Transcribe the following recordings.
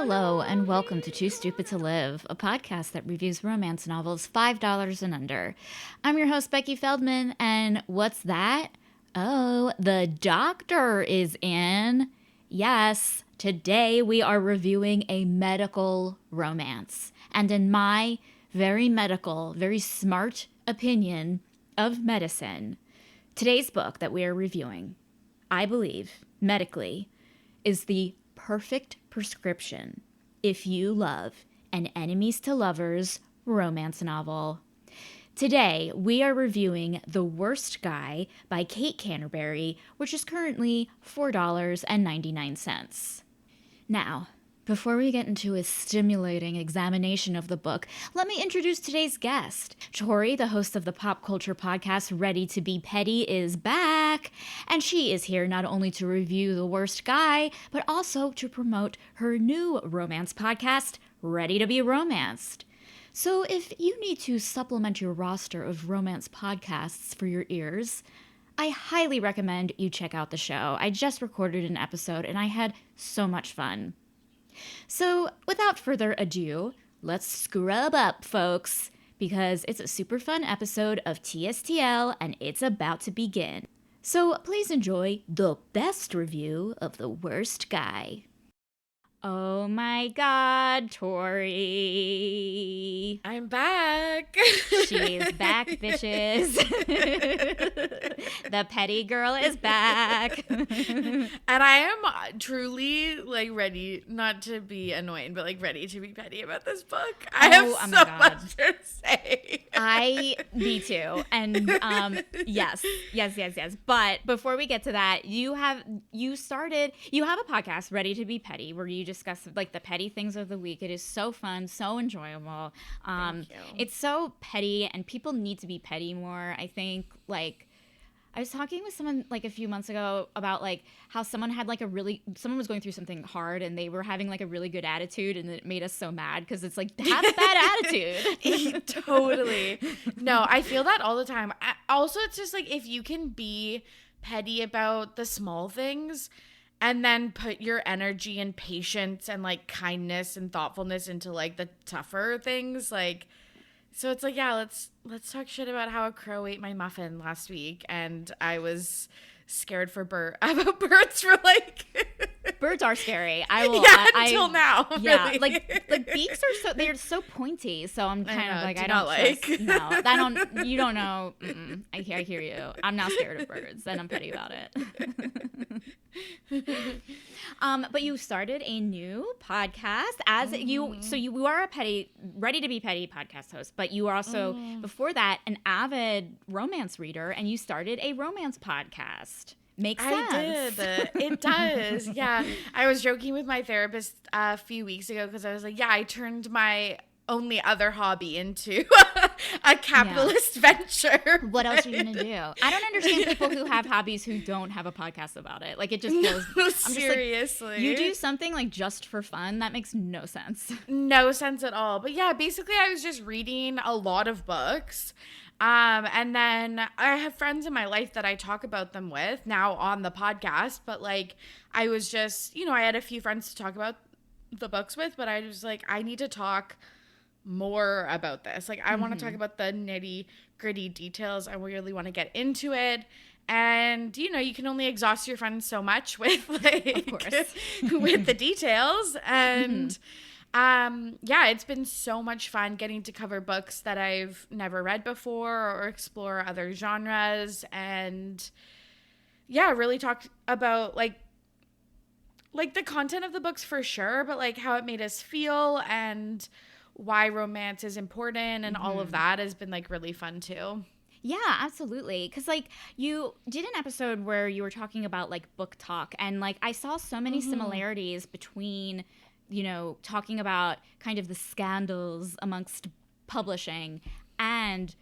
Hello and welcome to Too Stupid to Live, a podcast that reviews romance novels $5 and under. I'm your host, Becky Feldman, and what's that? Oh, the doctor is in. Yes, today we are reviewing a medical romance. And in my very medical, very smart opinion of medicine, today's book that we are reviewing, I believe, medically, is the perfect prescription if you love an enemies to lovers romance novel. Today, we are reviewing The Worst Guy by Kate Canterbary, which is currently $4.99. Now, before we get into a stimulating examination of the book, let me introduce today's guest. Torry, the host of the pop culture podcast Ready to Be Petty, is back, and she is here not only to review The Worst Guy, but also to promote her new romance podcast, Ready to Be Romanced. So if you need to supplement your roster of romance podcasts for your ears, I highly recommend you check out the show. I just recorded an episode, and I had so much fun. So, without further ado, let's scrub up, folks, because it's a super fun episode of TSTL and it's about to begin. So, please enjoy the best review of The Worst Guy. Oh my god, Torry. I'm back. She's back, bitches. The petty girl is back. And I am truly ready, not to be annoying, but ready to be petty about this book. I have so much to say. Me too. And yes. But before we get to that, you have a podcast, Ready to Be Petty, where you discuss the petty things of the week. It is so fun, so enjoyable. Thank you. It's so petty, and people need to be petty more. I think I was talking with someone a few months ago about how someone was going through something hard and they were having a really good attitude, and it made us so mad because it's have a bad attitude. Totally. No, I feel that all the time. Also, it's just if you can be petty about the small things and then put your energy and patience and kindness and thoughtfulness into the tougher things, so it's let's talk shit about how a crow ate my muffin last week, and I was scared about birds for Birds are scary. Until now. Yeah, really. Beaks are they're so pointy. So I'm kind of I don't you don't know. I hear you. I'm now scared of birds, and I'm petty about it. But you started a new podcast you are a Ready to Be Petty podcast host, but you are also before that an avid romance reader, and you started a romance podcast. Makes sense. I did. It does. Yeah. I was joking with my therapist a few weeks ago because I was I turned my only other hobby into a capitalist venture. What else are you gonna do? I don't understand people who have hobbies who don't have a podcast about it. It just feels seriously. You do something just for fun. That makes no sense. No sense at all. But yeah, basically I was just reading a lot of books. And then I have friends in my life that I talk about them with now on the podcast, but I was just, I had a few friends to talk about the books with, but I was I need to talk more about this. I want to talk about the nitty gritty details. I really want to get into it. And, you can only exhaust your friends so much with of course. with the details. And, it's been so much fun getting to cover books that I've never read before or explore other genres, and really talk about the content of the books for sure, but how it made us feel and why romance is important, and all of that has been really fun too. Yeah, absolutely. Because you did an episode where you were talking about book talk, and I saw so many similarities between talking about kind of the scandals amongst publishing and,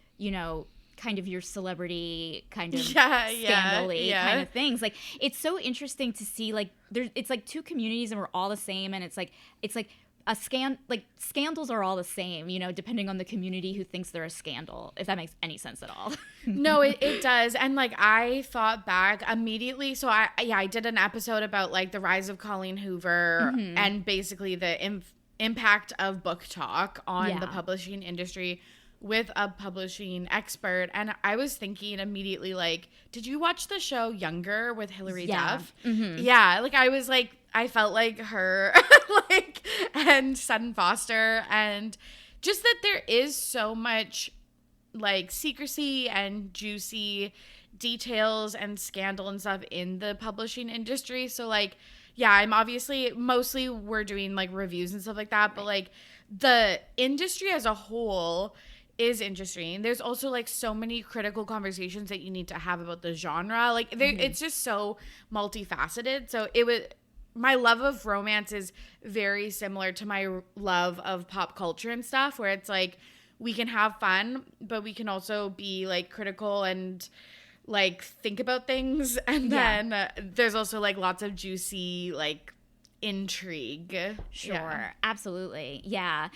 kind of your celebrity kind of scandal-y kind of things. It's so interesting to see, it's two communities and we're all the same, and it's scandals are all the same, you know, depending on the community who thinks they're a scandal, if that makes any sense at all. No, it does. And like I thought back immediately. So I did an episode about like the rise of Colleen Hoover and basically the impact of book talk on the publishing industry with a publishing expert. And I was thinking immediately, like, did you watch the show Younger with Hilary Duff? Yeah, like I was like, I felt like her, like, and Sutton Foster, and just that there is so much like secrecy and juicy details and scandal and stuff in the publishing industry. So like, yeah, I'm obviously mostly we're doing like reviews and stuff like that, but like the industry as a whole is interesting. There's also like so many critical conversations that you need to have about the genre. Like it's just so multifaceted. So my love of romance is very similar to my love of pop culture and stuff, where it's like we can have fun, but we can also be like critical and like think about things. And then there's also like lots of juicy like intrigue. Sure. Absolutely. Yeah.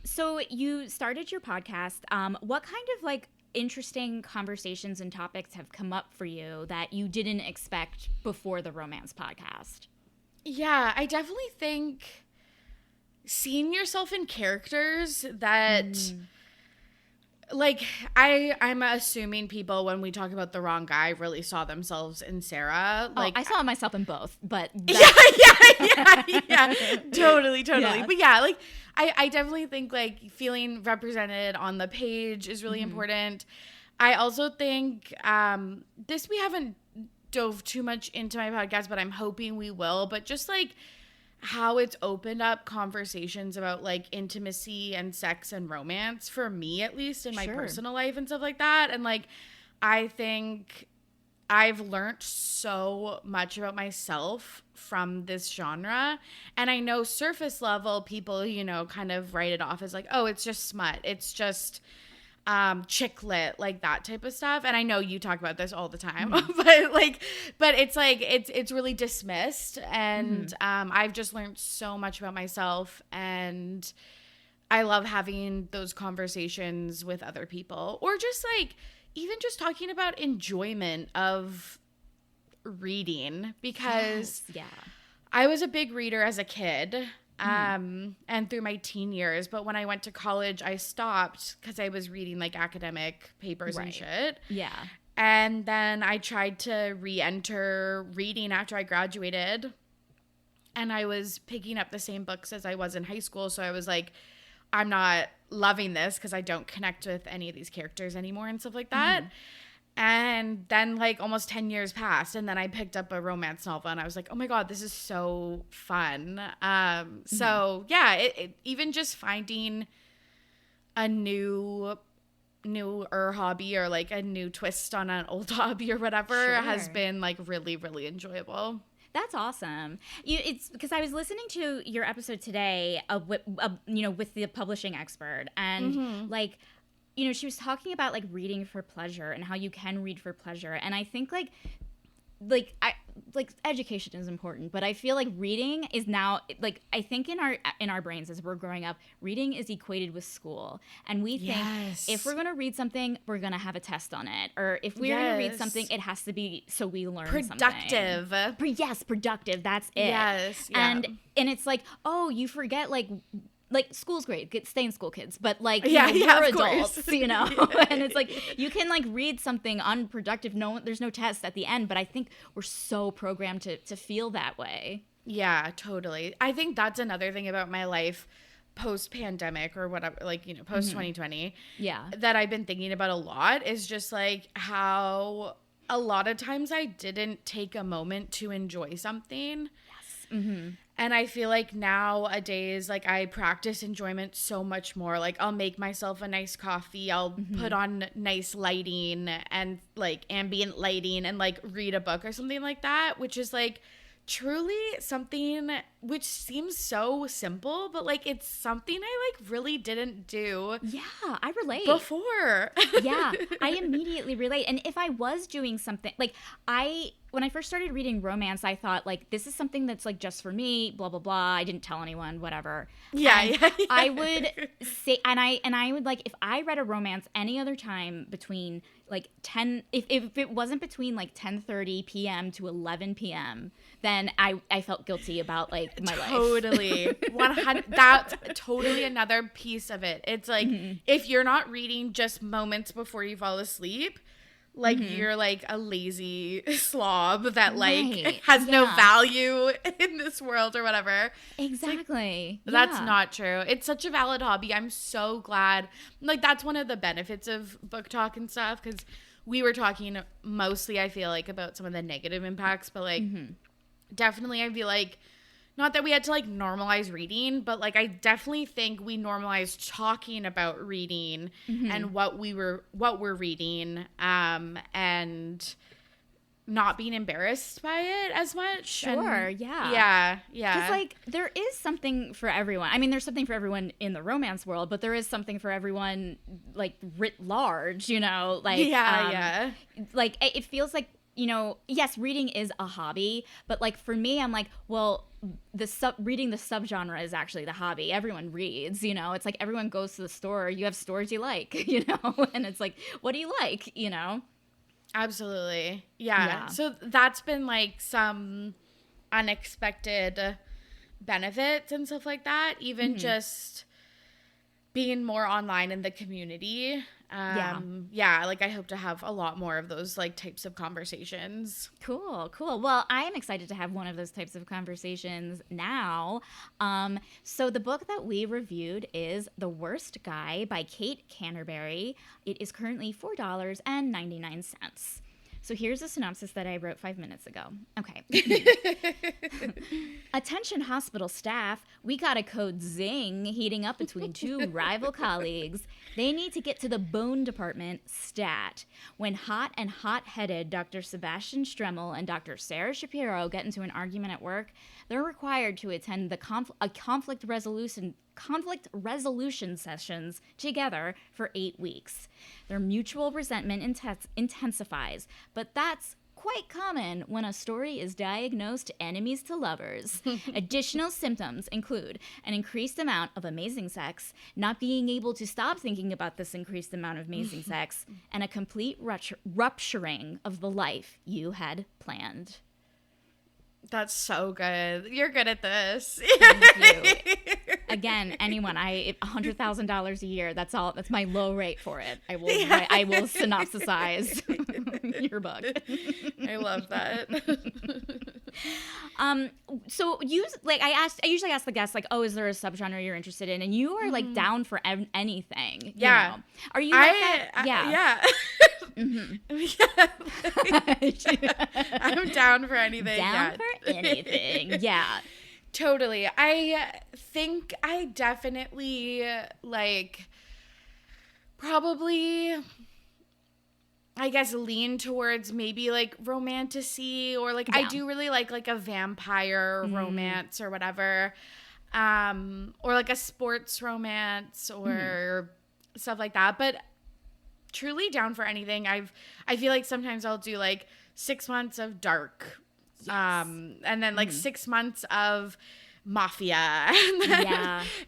So you started your podcast. What kind of like interesting conversations and topics have come up for you that you didn't expect before the romance podcast? Yeah, I definitely think seeing yourself in characters that like I'm assuming people, when we talk about The Wrong Guy, really saw themselves in Sarah. Like I saw myself in both, but yeah, totally. Yeah. But yeah, like I definitely think like feeling represented on the page is really important. I also think this we haven't dove too much into my podcast, but I'm hoping we will. But just like how it's opened up conversations about like intimacy and sex and romance for me, at least in my personal life and stuff like that. And like, I think I've learned so much about myself from this genre. And I know surface level people, you know, kind of write it off as like, oh, it's just smut. It's just chick lit, like that type of stuff. And I know you talk about this all the time, but it's like it's really dismissed. And I've just learned so much about myself, and I love having those conversations with other people, or just like even just talking about enjoyment of reading, because I was a big reader as a kid. And through my teen years, but when I went to college, I stopped because I was reading like academic papers and shit. Yeah. And then I tried to re-enter reading after I graduated, and I was picking up the same books as I was in high school. So I was like, I'm not loving this because I don't connect with any of these characters anymore and stuff like that. And then like almost 10 years passed, and then I picked up a romance novel, and I was like, oh my God, this is so fun. So yeah, it even just finding a newer hobby, or like a new twist on an old hobby or whatever, has been like really, really enjoyable. That's awesome. It's because I was listening to your episode today with the publishing expert, and like, you know, she was talking about like reading for pleasure and how you can read for pleasure. And I think like education is important, but I feel like reading is now, like, I think in our brains as we're growing up, reading is equated with school. And we think if we're going to read something, we're going to have a test on it. Or if we're going to read something, it has to be so we learn productive. Something. Yes, productive. That's it. Yes. Yeah. And it's like, oh, you forget like school's great, stay in school, kids, but like we're adults, you know. And it's like you can like read something unproductive, there's no test at the end, but I think we're so programmed to feel that way. Yeah, totally. I think that's another thing about my life post-pandemic, or whatever, like, you know, post-2020, that I've been thinking about a lot, is just like how a lot of times I didn't take a moment to enjoy something. And I feel like nowadays, like, I practice enjoyment so much more. Like, I'll make myself a nice coffee. I'll put on nice lighting and, like, ambient lighting, and, like, read a book or something like that, which is, like, truly something which seems so simple, but, like, it's something I, like, really didn't do. Yeah, I relate. Before. Yeah, I immediately relate. And if I was doing something, like, when I first started reading romance, I thought, like, this is something that's, like, just for me, blah, blah, blah. I didn't tell anyone, whatever. Yeah. I would say, and I would, like, if I read a romance any other time between, like, if it wasn't between, like, 10:30 p.m. to 11 p.m., then I felt guilty about, like, my life. Totally. 100. That's totally another piece of it. It's like, if you're not reading just moments before you fall asleep, like, you're, like, a lazy slob that, like, has no value in this world or whatever. Exactly. Like, that's not true. It's such a valid hobby. I'm so glad. Like, that's one of the benefits of book talk and stuff, because we were talking mostly, I feel like, about some of the negative impacts, but, like, definitely I feel like, not that we had to, like, normalize reading, but, like, I definitely think we normalized talking about reading and what we're reading, and not being embarrassed by it as much. Sure, and, yeah. Yeah. Because, like, there is something for everyone. I mean, there's something for everyone in the romance world, but there is something for everyone, like, writ large, you know? Like, like, it feels like, you know, yes, reading is a hobby, but, like, for me, I'm like, well, reading the subgenre is actually the hobby. Everyone reads, you know? It's like everyone goes to the store. You have stores you like, you know? And it's like, what do you like, you know? Absolutely. Yeah. So that's been, like, some unexpected benefits and stuff like that. Even just being more online in the community. Like, I hope to have a lot more of those, like, types of conversations. Cool. Well, I am excited to have one of those types of conversations now. So the book that we reviewed is The Worst Guy by Kate Canterbary. It is currently $4.99. So here's a synopsis that I wrote 5 minutes ago. Okay. Attention hospital staff, we got a code zing heating up between two rival colleagues. They need to get to the bone department stat. When hot and hot-headed Dr. Sebastian Stremmel and Dr. Sarah Shapiro get into an argument at work, they're required to attend the conflict resolution sessions together for 8 weeks. Their mutual resentment intensifies, but that's quite common when a story is diagnosed enemies to lovers. Additional symptoms include an increased amount of amazing sex, not being able to stop thinking about this increased amount of amazing sex, and a complete rupturing of the life you had planned. That's so good. You're good at this. Thank you. Again, anyone, $100,000 a year. That's all. That's my low rate for it. I will synopsisize your book. I love that. So I usually ask the guests, like, oh, is there a subgenre you're interested in? And you are like down for anything. Yeah. You know? Are you like that? Yeah. I'm down for anything. Down for anything. Yeah. Totally. I think I definitely, like, probably, I guess, lean towards maybe, like, romantasy, or, like, I do really like a vampire romance or whatever, or, like, a sports romance or stuff like that. But truly down for anything. I feel like sometimes I'll do, like, 6 months of dark. Yes. And then, like, 6 months of mafia,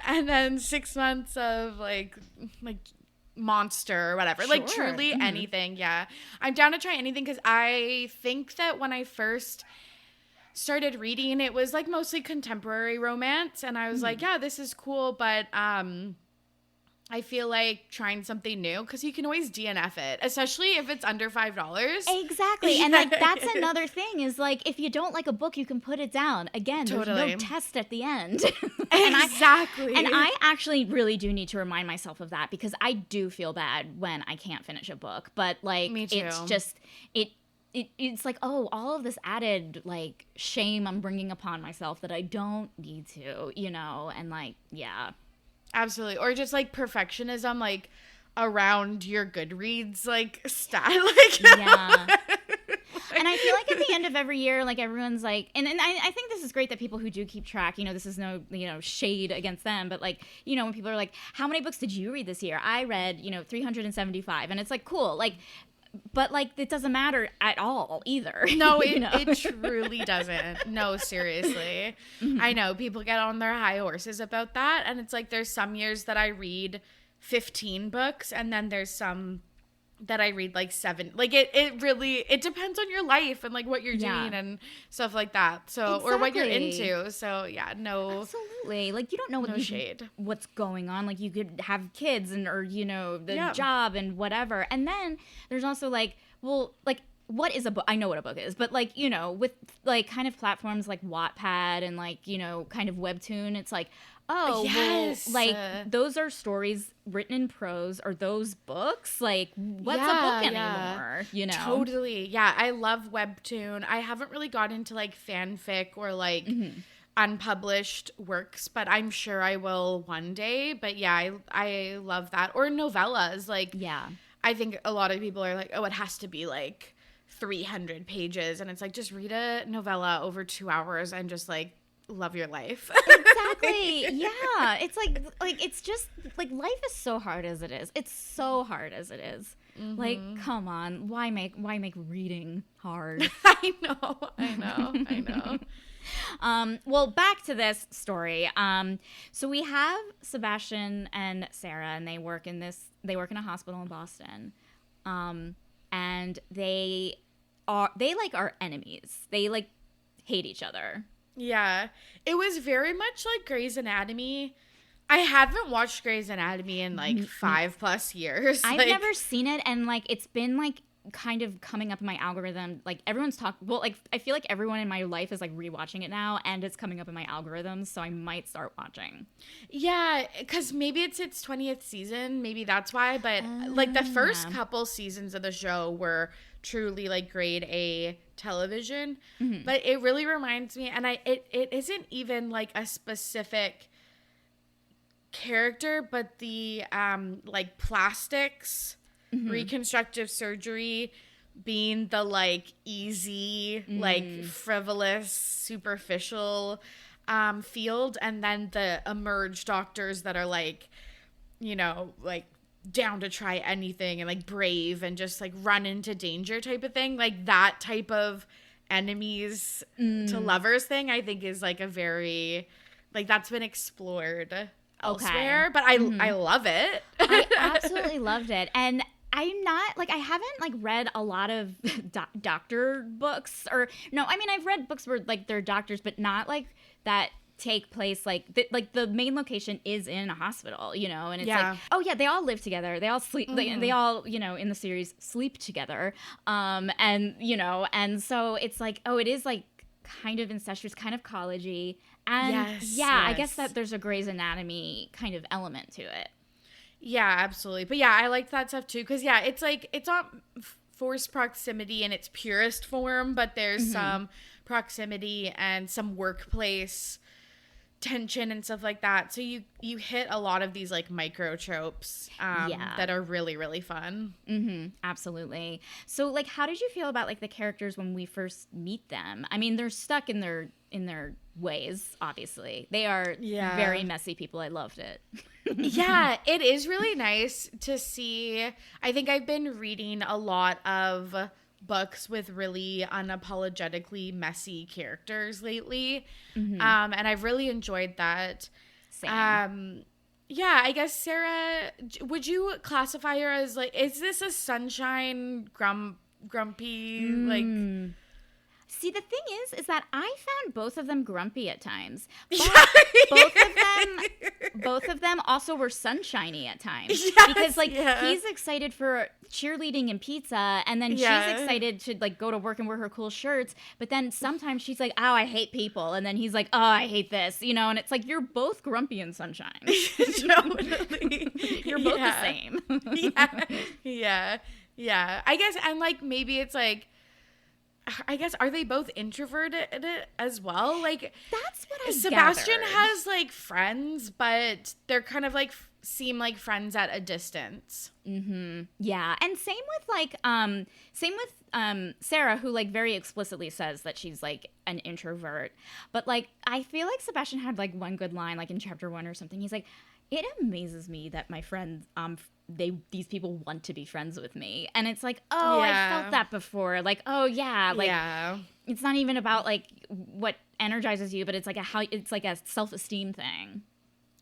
and then 6 months of like monster or whatever. Sure. Like, truly anything. Yeah, I'm down to try anything, because I think that when I first started reading, it was like mostly contemporary romance, and I was like, yeah, this is cool, but I feel like trying something new, because you can always DNF it, especially if it's under $5. Exactly. And, like, that's another thing, is, like, if you don't like a book, you can put it down. Again, there's no test at the end. Exactly. And I actually really do need to remind myself of that, because I do feel bad when I can't finish a book. But, like, me too. It's just, it's like, oh, all of this added, like, shame I'm bringing upon myself that I don't need to, you know? And, like, yeah. Absolutely. Or just, like, perfectionism, like, around your Goodreads, like, style. Like, yeah. And I feel like at the end of every year, like, everyone's like, and I think this is great that people who do keep track, you know, this is no, you know, shade against them, but, like, you know, when people are like, how many books did you read this year? I read, you know, 375. And it's like, cool. Like, but like it doesn't matter at all either. No, you know? it truly doesn't. No, seriously. I know people get on their high horses about that, and it's like there's some years that I read 15 books, and then there's some that I read like 7. Like it really depends on your life and like what you're doing and stuff like that. So or what you're into. So yeah, no. Absolutely. Like you don't know no shade. What's going on. Like you could have kids and or the job and whatever. And then there's also like, well, like what is a book? I know what a book is, but like, with like kind of platforms like Wattpad and like, kind of Webtoon, it's like, oh, yes. Well, like those are stories written in prose. Are those books? Like, what's a book anymore? Totally. Yeah, I love Webtoon. I haven't really got into like fanfic or like unpublished works, but I'm sure I will one day. But yeah, I love that. Or novellas. Like, I think a lot of people are like, oh, it has to be like 300 pages, and it's like just read a novella over 2 hours and just like love your life. Exactly. Yeah, it's like it's just like life is so hard as it is. It's so hard as it is. Like, come on, why make reading hard? I know. Well, back to this story. So we have Sebastian and Sarah, and they work in a hospital in Boston. And they are enemies. They like hate each other. Yeah. It was very much like Grey's Anatomy. I haven't watched Grey's Anatomy in like 5+ years. I've never seen it, and like it's been like kind of coming up in my algorithm. Like everyone's like I feel like everyone in my life is like rewatching it now, and it's coming up in my algorithms, so I might start watching. Yeah, because maybe it's its 20th season, maybe that's why. But like the first couple seasons of the show were truly like grade A television. But it really reminds me, and it isn't even like a specific character, but the like plastics. Reconstructive surgery being the like easy, like frivolous, superficial field, and then the emerge doctors that are like, like down to try anything and like brave and just like run into danger type of thing. Like that type of enemies to lovers thing, I think is like a very like that's been explored elsewhere. But I love it. I absolutely loved it. And I'm not like I haven't like read a lot of doctor books I've read books where like they're doctors, but not like that take place like the main location is in a hospital, and it's like, oh yeah, they all live together, they all sleep, they all in the series sleep together, and so it's like, oh, it is like kind of incestuous, kind of college-y, and I guess that there's a Grey's Anatomy kind of element to it. Yeah, absolutely. But yeah, I like that stuff too. Because yeah, it's like, it's not forced proximity in its purest form, but there's some proximity and some workplace tension and stuff like that. So you hit a lot of these like micro tropes that are really, really fun. Absolutely. So like, how did you feel about like the characters when we first meet them? I mean, they're stuck in their ways, obviously. They are very messy people. I loved it. Yeah, it is really nice to see. I think I've been reading a lot of books with really unapologetically messy characters lately. And I've really enjoyed that. Same. Yeah, I guess Sarah, would you classify her as like, is this a sunshine grumpy like? See, the thing is that I found both of them grumpy at times. But both of them also were sunshiny at times. Yes, because like he's excited for cheerleading and pizza, and then she's excited to like go to work and wear her cool shirts. But then sometimes she's like, "Oh, I hate people," and then he's like, "Oh, I hate this," and it's like you're both grumpy and sunshine. Totally, you're both the same. Yeah. I guess, and like maybe it's like, I guess, are they both introverted as well? Like, that's what I Sebastian gathered. has like friends, but they're kind of like seem like friends at a distance. Yeah, and same with Sarah, who like very explicitly says that she's like an introvert. But like I feel like Sebastian had like one good line, like in chapter 1 or something. He's like, "It amazes me that my friends these people want to be friends with me. And it's like, oh, I felt that before. Like, oh yeah, like it's not even about like what energizes you, but it's like a self-esteem thing.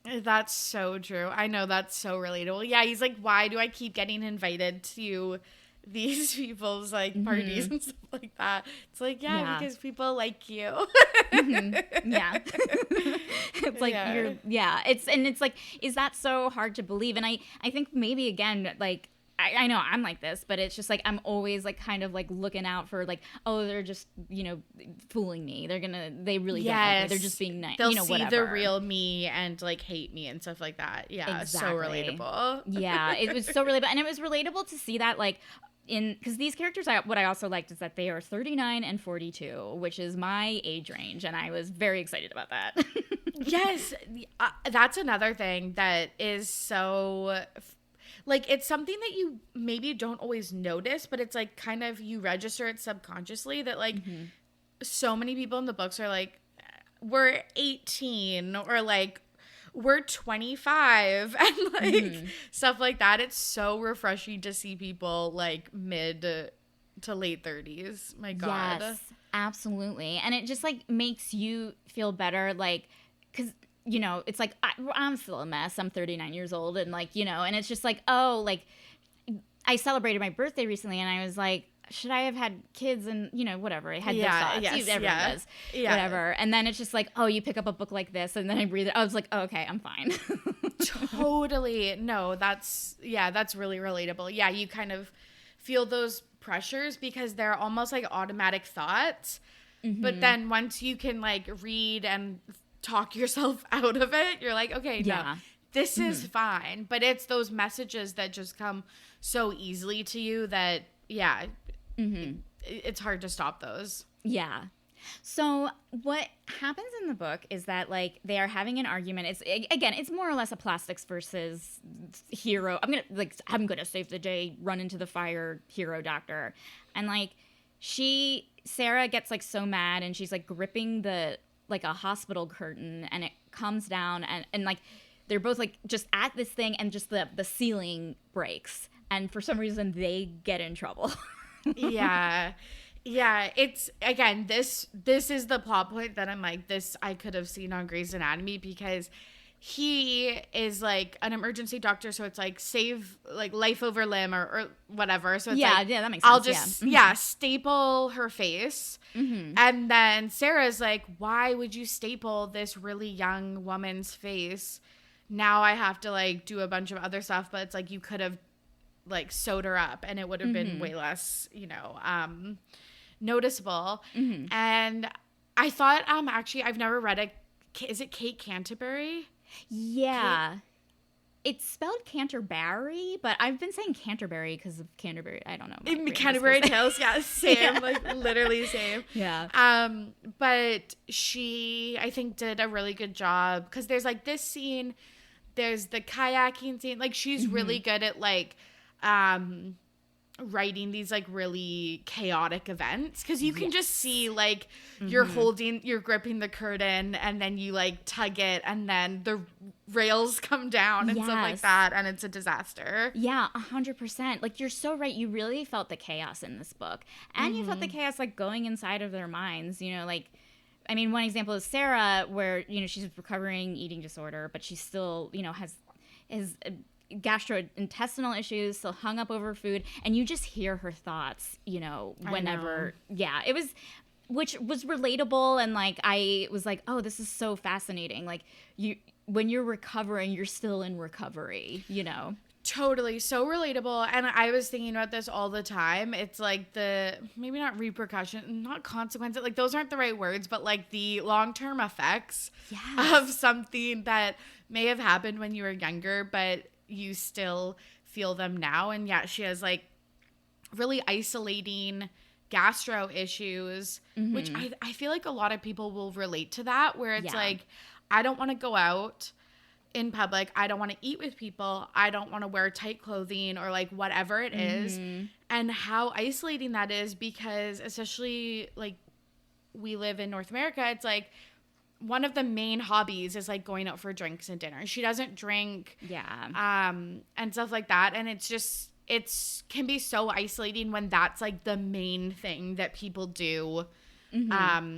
That's so true. I know, that's so relatable. Yeah, he's like, why do I keep getting invited to these people's like parties and stuff like that? It's like, because people like you. Yeah. It's like it's like, is that so hard to believe? And I think maybe again, like I know I'm like this, but it's just like I'm always like kind of like looking out for like, oh, they're just, fooling me. They really don't like me. They're just being nice. They'll see whatever. the real me and like hate me and stuff like that. Yeah, exactly. So relatable. Yeah, it was so relatable, and it was relatable to see that like because these characters, what I also liked is that they are 39 and 42, which is my age range, and I was very excited about that. Yes, that's another thing that is so. Like, it's something that you maybe don't always notice, but it's, like, kind of you register it subconsciously that, like, so many people in the books are, like, we're 18 or, like, we're 25 and, like, stuff like that. It's so refreshing to see people, like, mid to late 30s. My God. Yes, absolutely. And it just, like, makes you feel better, like, because – it's like, I'm still a mess. I'm 39 years old. And like, and it's just like, oh, like I celebrated my birthday recently and I was like, should I have had kids? And, whatever. I had those thoughts. Everyone does. Yeah. Whatever. And then it's just like, oh, you pick up a book like this. And then I read it. I was like, oh, okay, I'm fine. Totally. No, that's really relatable. Yeah. You kind of feel those pressures because they're almost like automatic thoughts. But then once you can like read and talk yourself out of it, you're like, okay, no, this is fine. But it's those messages that just come so easily to you that it's hard to stop those. Yeah. So what happens in the book is that like they are having an argument. It's more or less a plastics versus hero. I'm gonna save the day, run into the fire, hero doctor. And like Sarah gets like so mad and she's like gripping like a hospital curtain and it comes down and like they're both like just at this thing and just the ceiling breaks and for some reason they get in trouble. Yeah, it's again this is the plot point that I'm like, this I could have seen on Grey's Anatomy because he is like an emergency doctor, so it's like save like life over limb or whatever. So it's that makes sense. I'll just staple her face. And then Sarah's like, why would you staple this really young woman's face? Now I have to like do a bunch of other stuff, but it's like you could have like sewed her up and it would have been way less, noticeable. And I thought actually I've never read is it Kate Canterbary? Yeah. It's spelled Canterbury, but I've been saying Canterbury because of Canterbury. I don't know. Canterbury Tales, same, like literally same. Yeah. But she, I think, did a really good job because there's like this scene, there's the kayaking scene. Like she's really good at like, writing these like really chaotic events because you can just see like you're gripping the curtain and then you like tug it and then the rails come down and stuff like that and it's a disaster. 100%. Like you're so right. You really felt the chaos in this book and you felt the chaos like going inside of their minds, like I mean one example is Sarah where she's recovering eating disorder but she still has gastrointestinal issues, still hung up over food, and you just hear her thoughts, whenever. Yeah, it was, which was relatable, and like I was like, oh, this is so fascinating. Like when you're recovering, you're still in recovery, Totally, so relatable. And I was thinking about this all the time. It's like maybe not repercussion, not consequences, like those aren't the right words, but like the long-term effects of something that may have happened when you were younger, but you still feel them now. And she has like really isolating gastro issues, which I feel like a lot of people will relate to that, where it's like, I don't want to go out in public. I don't want to eat with people. I don't want to wear tight clothing or like whatever it is. And how isolating that is because especially like we live in North America, it's like one of the main hobbies is like going out for drinks and dinner. She doesn't drink. Yeah. And stuff like that. And it's can be so isolating when that's like the main thing that people do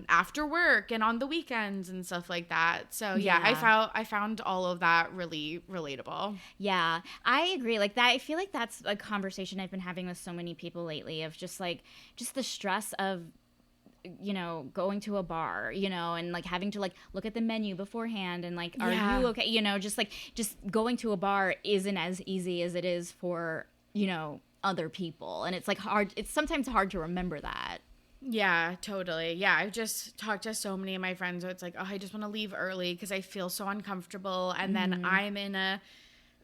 after work and on the weekends and stuff like that. So yeah, I found all of that really relatable. Yeah, I agree. Like that, I feel like that's a conversation I've been having with so many people lately of just the stress of, you know, going to a bar, you know, and like having to like look at the menu beforehand and like, are you okay? You know, just going to a bar isn't as easy as it is for, you know, other people. And it's like it's sometimes hard to remember that. Yeah, totally. Yeah, I've just talked to so many of my friends where it's like, oh, I just want to leave early because I feel so uncomfortable. And then I'm in a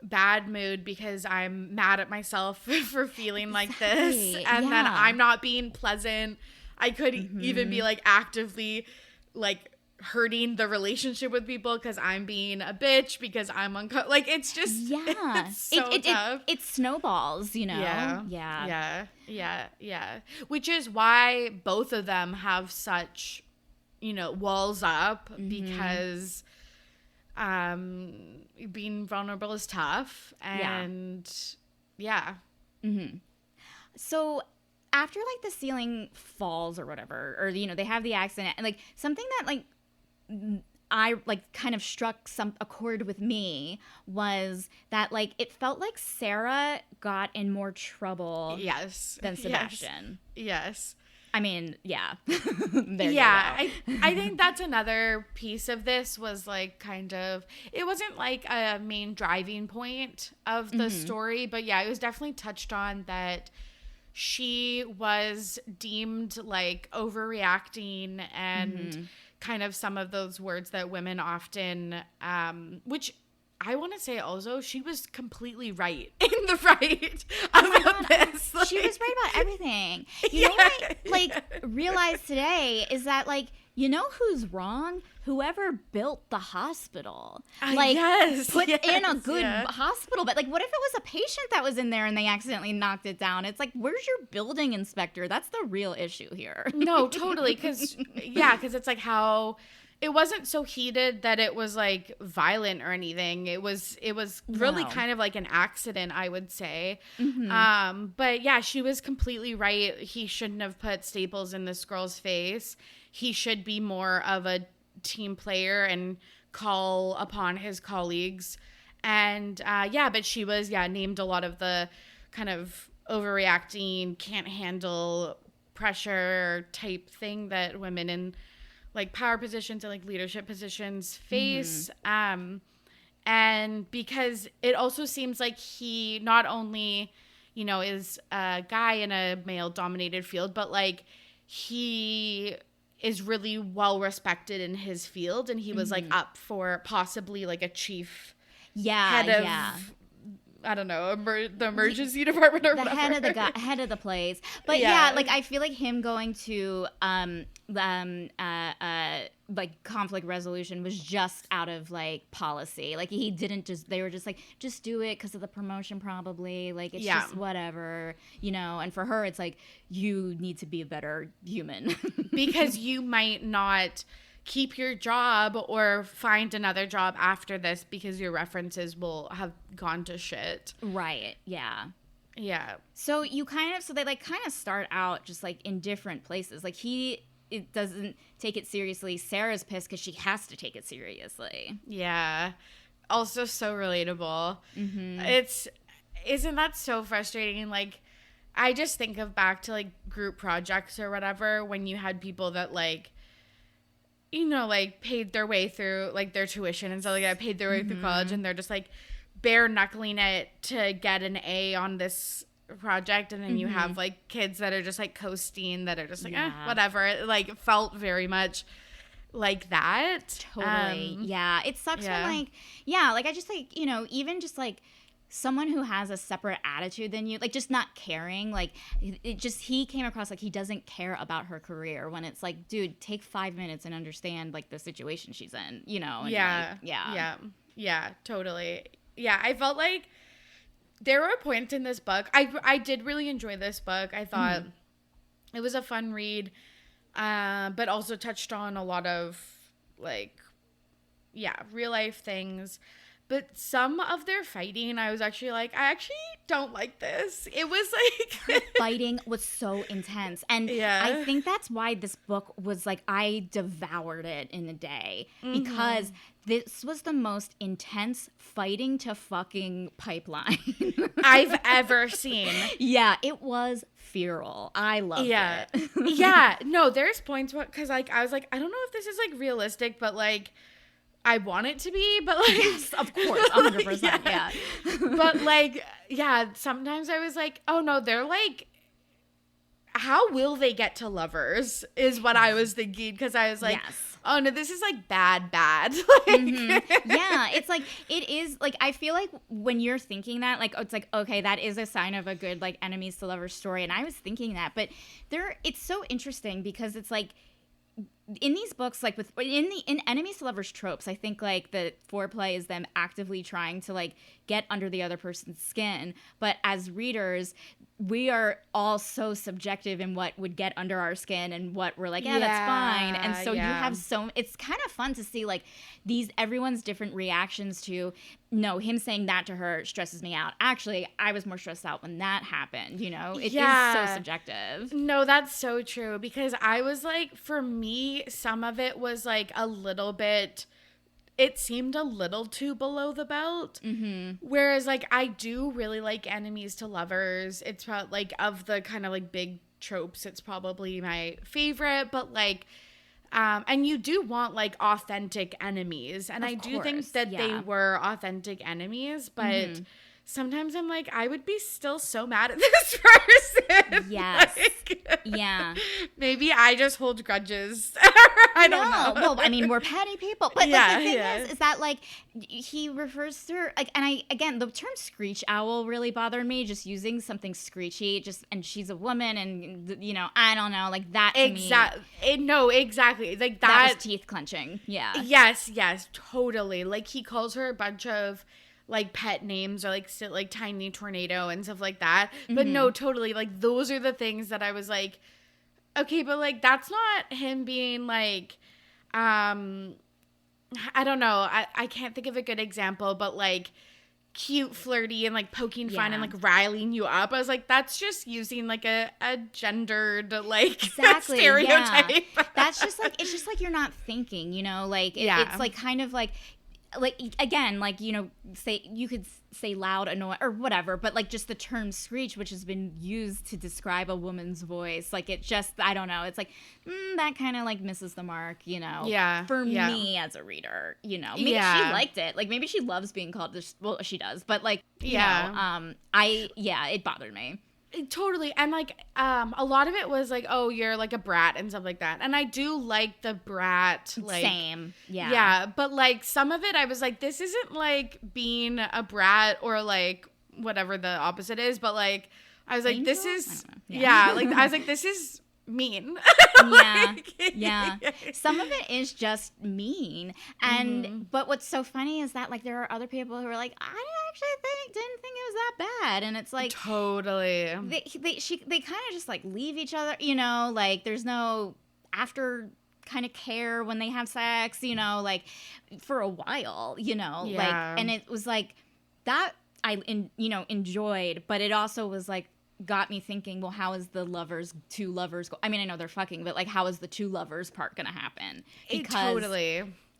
bad mood because I'm mad at myself for feeling like this. And then I'm not being pleasant. I could even be like actively like hurting the relationship with people because I'm being a bitch because I'm like it's just it's so tough. It snowballs, you know. Yeah. Which is why both of them have such, you know, walls up because being vulnerable is tough and So after like the ceiling falls or whatever, or you know, they have the accident, and like something that like I like kind of struck a chord with me was that like it felt like Sarah got in more trouble than Sebastian. Yes. I mean, yeah. I think that's another piece of this was like kind of, it wasn't like a main driving point of the story, but yeah, it was definitely touched on that she was deemed like overreacting and kind of some of those words that women often, which I want to say also, she was completely right in the right about this. Like, she was right about everything. You know what I like realized today is that like, you know who's wrong? Whoever built the hospital. Like put in a good hospital. But like, what if it was a patient that was in there and they accidentally knocked it down? It's like, where's your building inspector? That's the real issue here. No, totally. Because it's like how it wasn't so heated that it was like violent or anything. It was really kind of like an accident, I would say. But yeah, she was completely right. He shouldn't have put staples in this girl's face. He should be more of a team player and call upon his colleagues. And but she was named a lot of the kind of overreacting, can't handle pressure type thing that women in like power positions and like leadership positions face. And because it also seems like he not only, you know, is a guy in a male dominated field, but like he is really well respected in his field, and he was like up for possibly like a chief head of I don't know, the emergency department or whatever. Head of the place. But like I feel like him going to like conflict resolution was just out of like policy. Like he didn't they were just like, just do it because of the promotion probably. Like it's just whatever, you know. And for her, it's like, you need to be a better human. Because you might not keep your job or find another job after this because your references will have gone to shit. Right. Yeah. Yeah. So they like kind of start out just like in different places. Like it doesn't take it seriously. Sarah's pissed because she has to take it seriously. Yeah. Also so relatable. Isn't that so frustrating? Like, I just think of back to like group projects or whatever when you had people that like, you know, like paid their way through like their tuition and stuff like that, paid their way through college, and they're just like bare knuckling it to get an A on this project. And then you have like kids that are just like coasting, that are just like, whatever. It like felt very much like that. Totally. It sucks when like, like I just like, you know, even just like someone who has a separate attitude than you, like just not caring, like he came across like he doesn't care about her career, when it's like, dude, take 5 minutes and understand like the situation she's in, you know? And Totally. Yeah, I felt like there were points in this book, I did really enjoy this book. I thought it was a fun read, but also touched on a lot of like real life things. But some of their fighting, I was actually like, I actually don't like this. It was like her fighting was so intense. And I think that's why this book was like, I devoured it in a day. Because this was the most intense fighting to fucking pipeline I've ever seen. Yeah, it was feral. I loved it. Yeah. No, there's points where, because like, I was like, I don't know if this is like realistic, but like, I want it to be, but like, yes, of course, 100%, yeah. But like, yeah, sometimes I was like, oh no, they're like, how will they get to lovers is what I was thinking, because I was like, oh no, this is like bad. Like, yeah, it's like, it is like, I feel like when you're thinking that, like, it's like, okay, that is a sign of a good like enemies to lovers story, and I was thinking that, but it's so interesting because it's like, in these books, like in enemies to lovers tropes, I think like the foreplay is them actively trying to like get under the other person's skin. But as readers, we are all so subjective in what would get under our skin and what we're like, that's fine. And so you have it's kind of fun to see like everyone's different reactions to, no, him saying that to her stresses me out. Actually, I was more stressed out when that happened, you know? It is so subjective. No, that's so true, because I was like, for me, some of it was like a little bit, it seemed a little too below the belt. Whereas like, I do really like enemies to lovers. It's probably like, of the kind of like big tropes, it's probably my favorite, but like, and you do want like authentic enemies, and I do think that they were authentic enemies, but sometimes I'm like, I would be still so mad at this person. Yes. Like, yeah. Maybe I just hold grudges. I don't know. Well, I mean, we're petty people. But like, the thing is that like, he refers to her, like, and again, the term screech owl really bothered me, just using something screechy, and she's a woman, and, you know, I don't know, like, that to me. No, exactly. Like, that was teeth clenching. Yeah. Yes, totally. Like, he calls her a bunch of like pet names, or like tiny tornado and stuff like that. But no, totally. Like, those are the things that I was like, okay, but like, that's not him being like, I don't know. I can't think of a good example, but like cute, flirty, and like poking fun and like riling you up. I was like, that's just using like a gendered like stereotype. Yeah. That's just like, it's just like you're not thinking, you know, like it's like kind of like again, like, you know, you could say loud, annoying, or whatever, but like just the term screech, which has been used to describe a woman's voice, like, it just, I don't know, it's like that kind of like misses the mark, you know. For me as a reader, you know, maybe she liked it, like maybe she loves being called this, well, she does, but like, you know, it bothered me. Totally. And like, a lot of it was like, oh, you're like a brat and stuff like that. And I do like the brat. Like, same. Yeah. Yeah. But like, some of it, I was like, this isn't like being a brat or like whatever the opposite is. But like, I was like, Angel? This is, like, I was like, this is mean. Yeah. Some of it is just mean. And, but what's so funny is that like, there are other people who are like, I didn't think it was that bad, and it's like totally they kind of just like leave each other, you know, like there's no after kind of care when they have sex, you know, like for a while, you know, like, and it was like that I enjoyed, but it also was like got me thinking, well, how is the two lovers I mean, I know they're fucking, but like, how is the two lovers part gonna happen? Because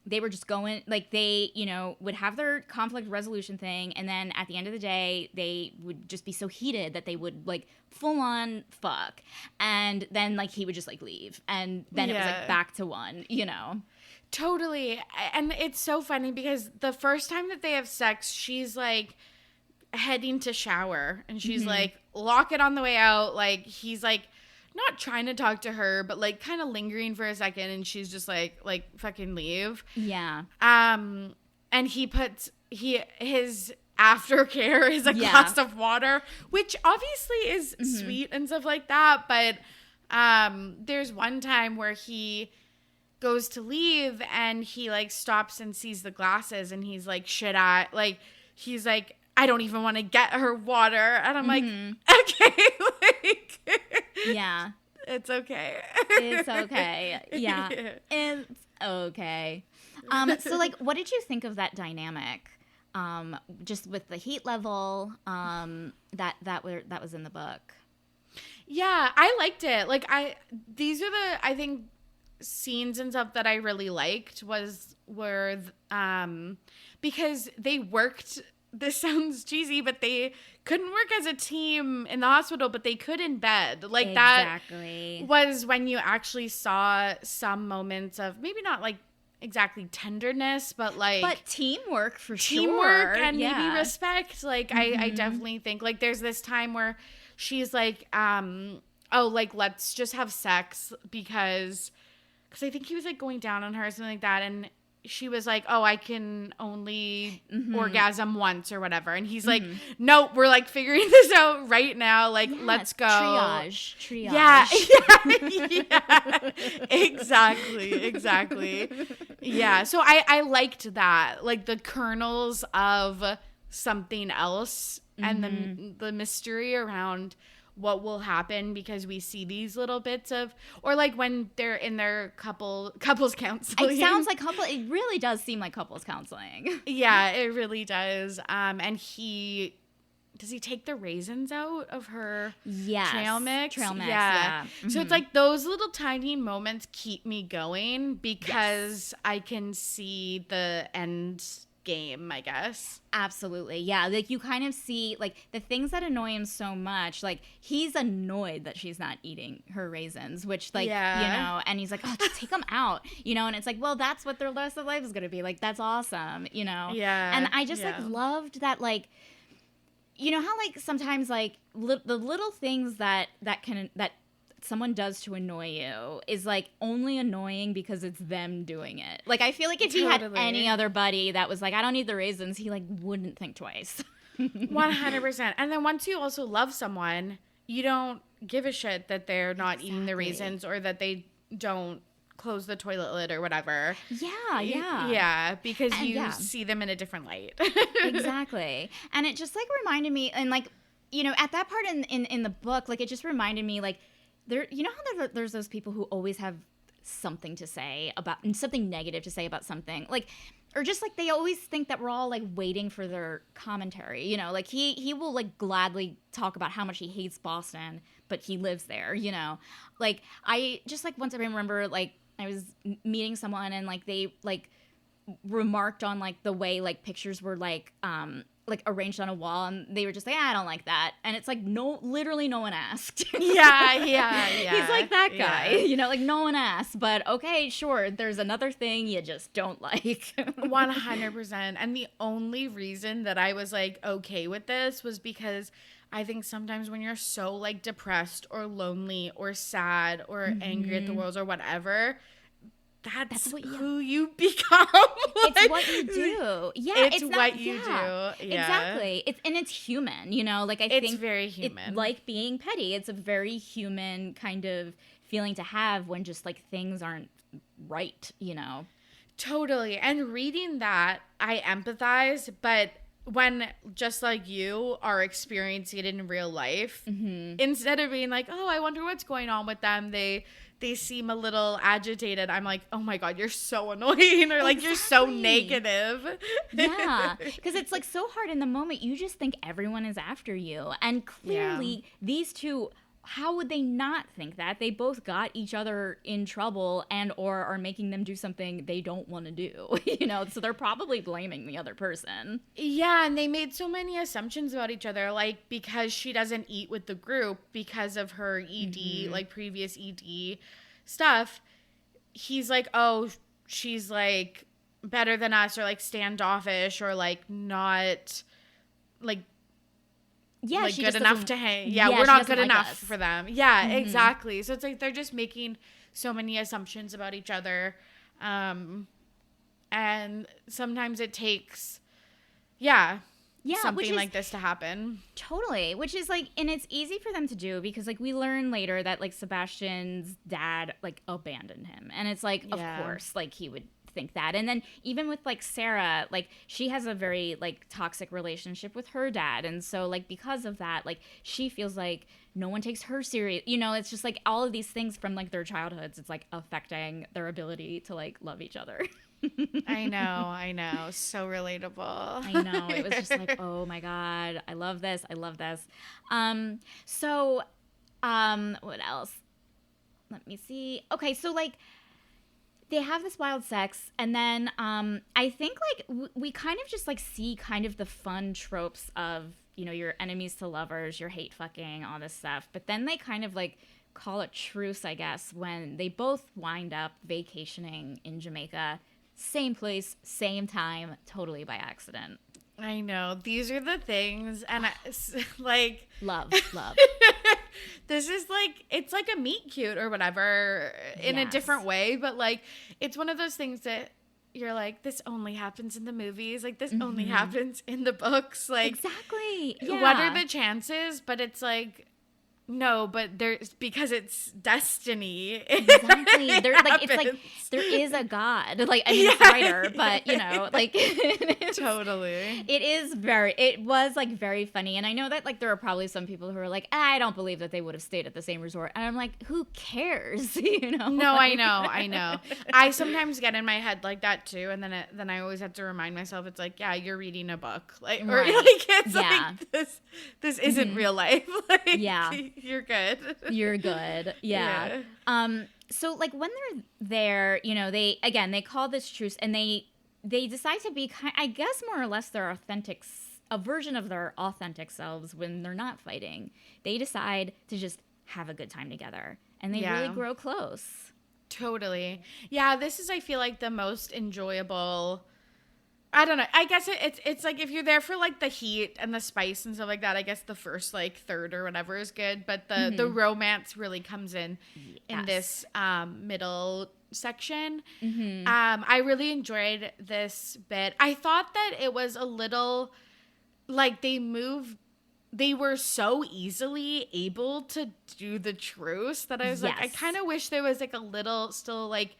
they were just going, like, they, you know, would have their conflict resolution thing, and then at the end of the day, they would just be so heated that they would, like, full-on fuck. And then, like, he would just, like, leave. And then it was, like, back to one, you know? Totally. And it's so funny because the first time that they have sex, she's, like, heading to shower. And she's, like, lock it on the way out. Like, he's, like, not trying to talk to her, but like kind of lingering for a second, and she's just like fucking leave. Yeah. And he puts his aftercare is a glass of water, which obviously is sweet and stuff like that. But there's one time where he goes to leave and he like stops and sees the glasses, and he's like, he's like, I don't even want to get her water. And I'm like, okay, like, yeah. It's okay. It's okay. Yeah. It's okay. So like, what did you think of that dynamic? Just with the heat level, that was in the book. Yeah, I liked it. Like these are I think scenes and stuff that I really liked were because they worked. This sounds cheesy, but they couldn't work as a team in the hospital, but they could in bed. Like exactly. That was when you actually saw some moments of maybe not like exactly tenderness, but teamwork for teamwork sure. and maybe respect. Like I definitely think like there's this time where she's like, oh, like let's just have sex because I think he was like going down on her or something like that, and she was like, oh, I can only orgasm once or whatever. And he's like, no, we're like figuring this out right now. Like, let's go. Triage. Yeah. Yeah. Exactly. Yeah. So I liked that. Like the kernels of something else and the mystery around what will happen, because we see these little bits of, or like when they're in their couples counseling. It sounds like it really does seem like couples counseling. Yeah, it really does. And does he take the raisins out of her trail mix? Yeah. So it's like those little tiny moments keep me going because I can see the end game, I guess. Absolutely. Yeah. Like you kind of see like the things that annoy him so much. Like he's annoyed that she's not eating her raisins, which like, you know, and he's like, oh, just take them out, you know, and it's like, well, that's what their rest of life is going to be like. That's awesome, you know? Yeah. And I just like loved that, like, you know how like sometimes like the little things that someone does to annoy you is like only annoying because it's them doing it. Like I feel like if he had any other buddy that was like, I don't need the raisins, he like wouldn't think twice. 100%. And then once you also love someone, you don't give a shit that they're not eating the raisins or that they don't close the toilet lid or whatever. Yeah, because you see them in a different light. Exactly. And it just like reminded me, and like, you know, at that part in the book, like it just reminded me like, there, you know how there's those people who always have something to say about, and something negative to say about something, like, or just like they always think that we're all like waiting for their commentary, you know, like he will like gladly talk about how much he hates Boston, but he lives there, you know. Like I just like once I remember like I was meeting someone and like they like remarked on like the way like pictures were like arranged on a wall, and they were just like, I don't like that. And it's like, no, literally no one asked. Yeah. He's like that guy, you know, like no one asked, but okay, sure, there's another thing you just don't like. 100%. And the only reason that I was like okay with this was because I think sometimes when you're so like depressed or lonely or sad or angry at the world or whatever, that's who you become. It's like, what you do. Yeah, it's what you do. Yeah. Exactly. It's human, you know, like I think it's very human. It's like being petty. It's a very human kind of feeling to have when just like things aren't right, you know. Totally. And reading that, I empathize, but when just like you are experiencing it in real life, instead of being like, oh, I wonder what's going on with them, they seem a little agitated, I'm like, oh my God, you're so annoying, or like, you're so negative. Yeah, because it's like so hard in the moment. You just think everyone is after you. And clearly these two, how would they not think that? They both got each other in trouble and or are making them do something they don't want to do, you know? So they're probably blaming the other person. Yeah, and they made so many assumptions about each other, like because she doesn't eat with the group because of her ED, like previous ED stuff. He's like, oh, she's like better than us, or like standoffish, or like not like like good enough to hang. Yeah, we're not good enough for them. Yeah, exactly. So it's like they're just making so many assumptions about each other. And sometimes it takes, something like this to happen. Totally. Which is like, and it's easy for them to do because like we learn later that like Sebastian's dad like abandoned him. And it's like, of course, like he would think that. And then even with like Sarah, like she has a very like toxic relationship with her dad, and so like because of that, like she feels like no one takes her serious. You know, it's just like all of these things from like their childhoods, it's like affecting their ability to like love each other. I know. So relatable. I know. It was just like, oh my God, I love this. I love this. So what else? Let me see. Okay, so like they have this wild sex, and then I think like we kind of just like see kind of the fun tropes of, you know, your enemies to lovers, your hate fucking, all this stuff. But then they kind of like call it truce, I guess, when they both wind up vacationing in Jamaica. Same place, same time, totally by accident. I know. These are the things, and like love. This is like, it's like a meet cute or whatever in a different way, but like it's one of those things that you're like, this only happens in the movies, like this only happens in the books, like exactly. Yeah. What are the chances? But it's like, no, but there's, because it's destiny. Exactly. There, like it's like there is a God. Like I mean, it's a writer, but you know, like totally. It was like very funny, and I know that like there are probably some people who are like, I don't believe that they would have stayed at the same resort, and I'm like, who cares? You know? No, like, I know. I sometimes get in my head like that too, and then I always have to remind myself, it's like, yeah, you're reading a book, like, or right. like it's like this isn't real life. Like, yeah. You're good. You're good. Yeah. So like when they're there, you know, they call this truce, and they decide to be I guess more or less a version of their authentic selves when they're not fighting. They decide to just have a good time together, and they really grow close. Totally. Yeah, this is, I feel like, the most enjoyable. I don't know. I guess it's like if you're there for like the heat and the spice and stuff like that, I guess the first like third or whatever is good, but the romance really comes in this middle section. I really enjoyed this bit. I thought that it was a little like they were so easily able to do the truce that I was like, I kind of wish there was like a little still like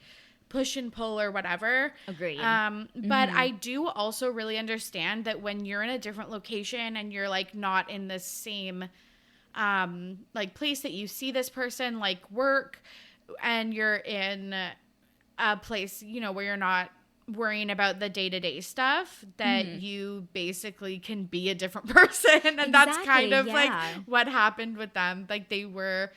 push and pull or whatever. Agreed. But I do also really understand that when you're in a different location and you're like not in the same like place that you see this person, like work, and you're in a place, you know, where you're not worrying about the day-to-day stuff, that you basically can be a different person. And that's kind of like what happened with them. Like they were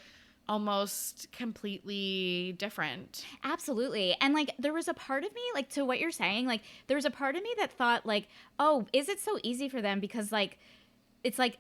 almost completely different. Absolutely. And like there was a part of me, like to what you're saying, like there was a part of me that thought like, oh, is it so easy for them? Because like it's like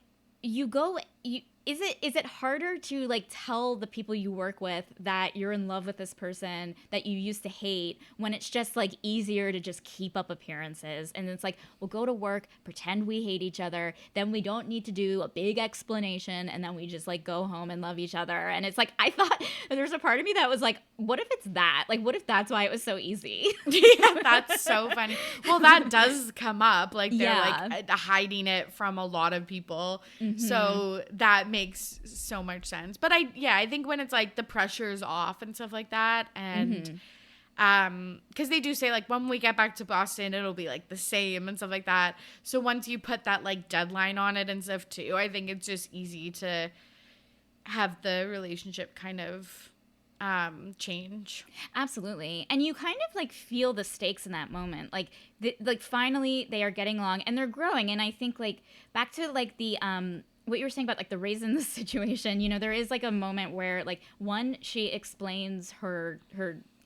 is it harder to like tell the people you work with that you're in love with this person that you used to hate, when it's just like easier to just keep up appearances? And it's like, we'll go to work, pretend we hate each other, then we don't need to do a big explanation, and then we just like go home and love each other. And it's like, I thought there's a part of me that was like, what if it's that? Like, what if that's why it was so easy? Yeah, that's so funny. Well, that does come up. Like they're like hiding it from a lot of people. So that makes so much sense. But I think when it's like the pressure's off and stuff like that, and because they do say like when we get back to Boston it'll be like the same and stuff like that. So once you put that like deadline on it and stuff too, I think it's just easy to have the relationship kind of change. Absolutely. And you kind of like feel the stakes in that moment, like finally they are getting along and they're growing. And I think like back to like the what you were saying about like the raisin situation, you know, there is like a moment where like one, she explains her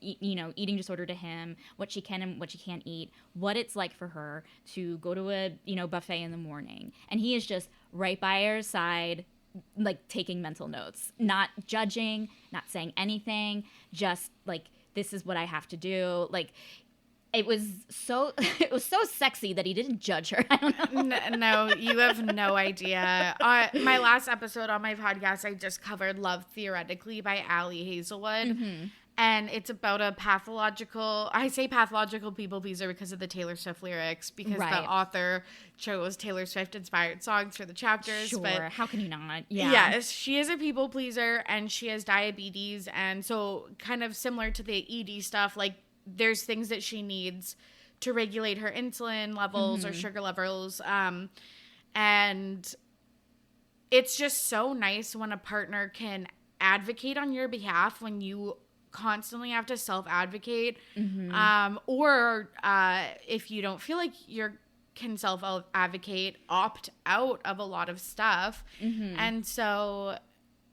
you know, eating disorder to him, what she can and what she can't eat, what it's like for her to go to a, you know, buffet in the morning, and he is just right by her side, like taking mental notes, not judging, not saying anything, just like, this is what I have to do. Like it was so sexy that he didn't judge her. I don't know. No, you have no idea. My last episode on my podcast, I just covered Love Theoretically by Ali Hazelwood. And it's about a pathological people pleaser because of the Taylor Swift lyrics, because the author chose Taylor Swift inspired songs for the chapters. Sure. But how can you not? Yeah. Yes, she is a people pleaser and she has diabetes. And so kind of similar to the ED stuff, like there's things that she needs to regulate her insulin levels or sugar levels. And it's just so nice when a partner can advocate on your behalf when you constantly have to self-advocate. Or if you don't feel like you can self-advocate, opt out of a lot of stuff. And so,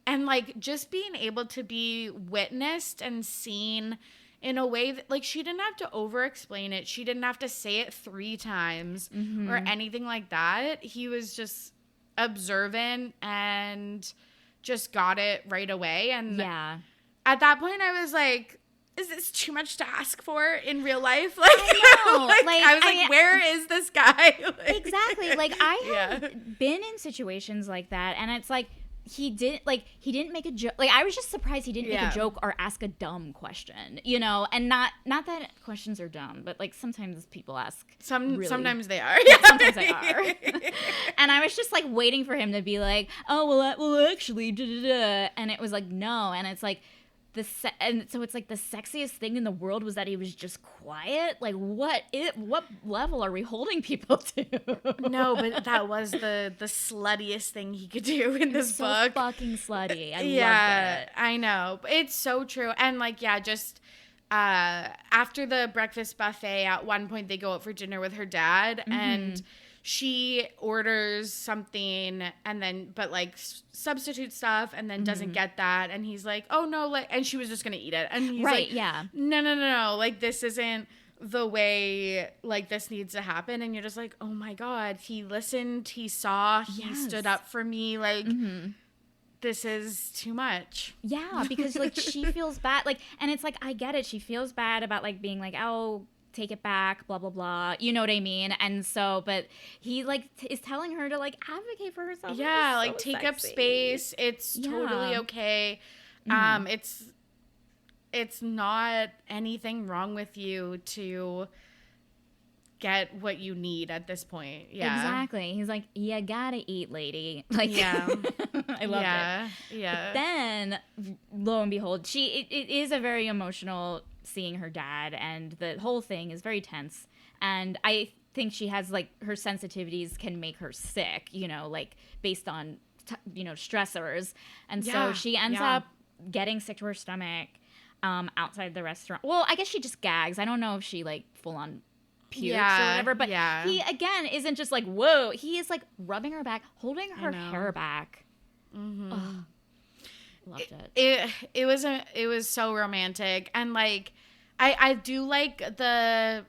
and like just being able to be witnessed and seen in a way that, like, she didn't have to over-explain it. She didn't have to say it 3 times or anything like that. He was just observant and just got it right away. And at that point, I was like, is this too much to ask for in real life? Like, I was where is this guy? Exactly. Like, I have been in situations like that, and it's like, he didn't make a joke. Like, I was just surprised he didn't make a joke or ask a dumb question, you know? And not that questions are dumb, but like sometimes people ask. Sometimes they are. Sometimes they are. And I was just like waiting for him to be like, oh, well, actually, and it was like, no. And it's like, and so it's like the sexiest thing in the world was that he was just quiet. Like, what level are we holding people to? No, but that was the sluttiest thing he could do in this book. So fucking slutty. I loved it. I know. It's so true. And like, just after the breakfast buffet, at one point they go out for dinner with her dad, and she orders something and then, but like substitute stuff and then doesn't get that. And he's like, oh no, like, and she was just going to eat it. And he's like, no. Like, this isn't the way, like, this needs to happen. And you're just like, oh my God, he listened, he saw, he stood up for me. Like, this is too much. Yeah. Because like she feels bad. Like, and it's like, I get it. She feels bad about like being like, oh, take it back, blah, blah, blah. You know what I mean? And so, but he like is telling her to like advocate for herself. Yeah, like take up space. It's totally okay. It's not anything wrong with you to get what you need at this point. Yeah. Exactly. He's like, you gotta eat, lady. Like, I love it. Yeah. But then, lo and behold, it is a very emotional seeing her dad, and the whole thing is very tense. And I think she has like her sensitivities can make her sick, you know, like based on stressors. And so she ends up getting sick to her stomach outside the restaurant. Well, I guess she just gags. I don't know if she like full on pukes or whatever, but he again isn't just like, whoa, he is like rubbing her back, holding her hair back. Loved it. It was so romantic. And like I do like the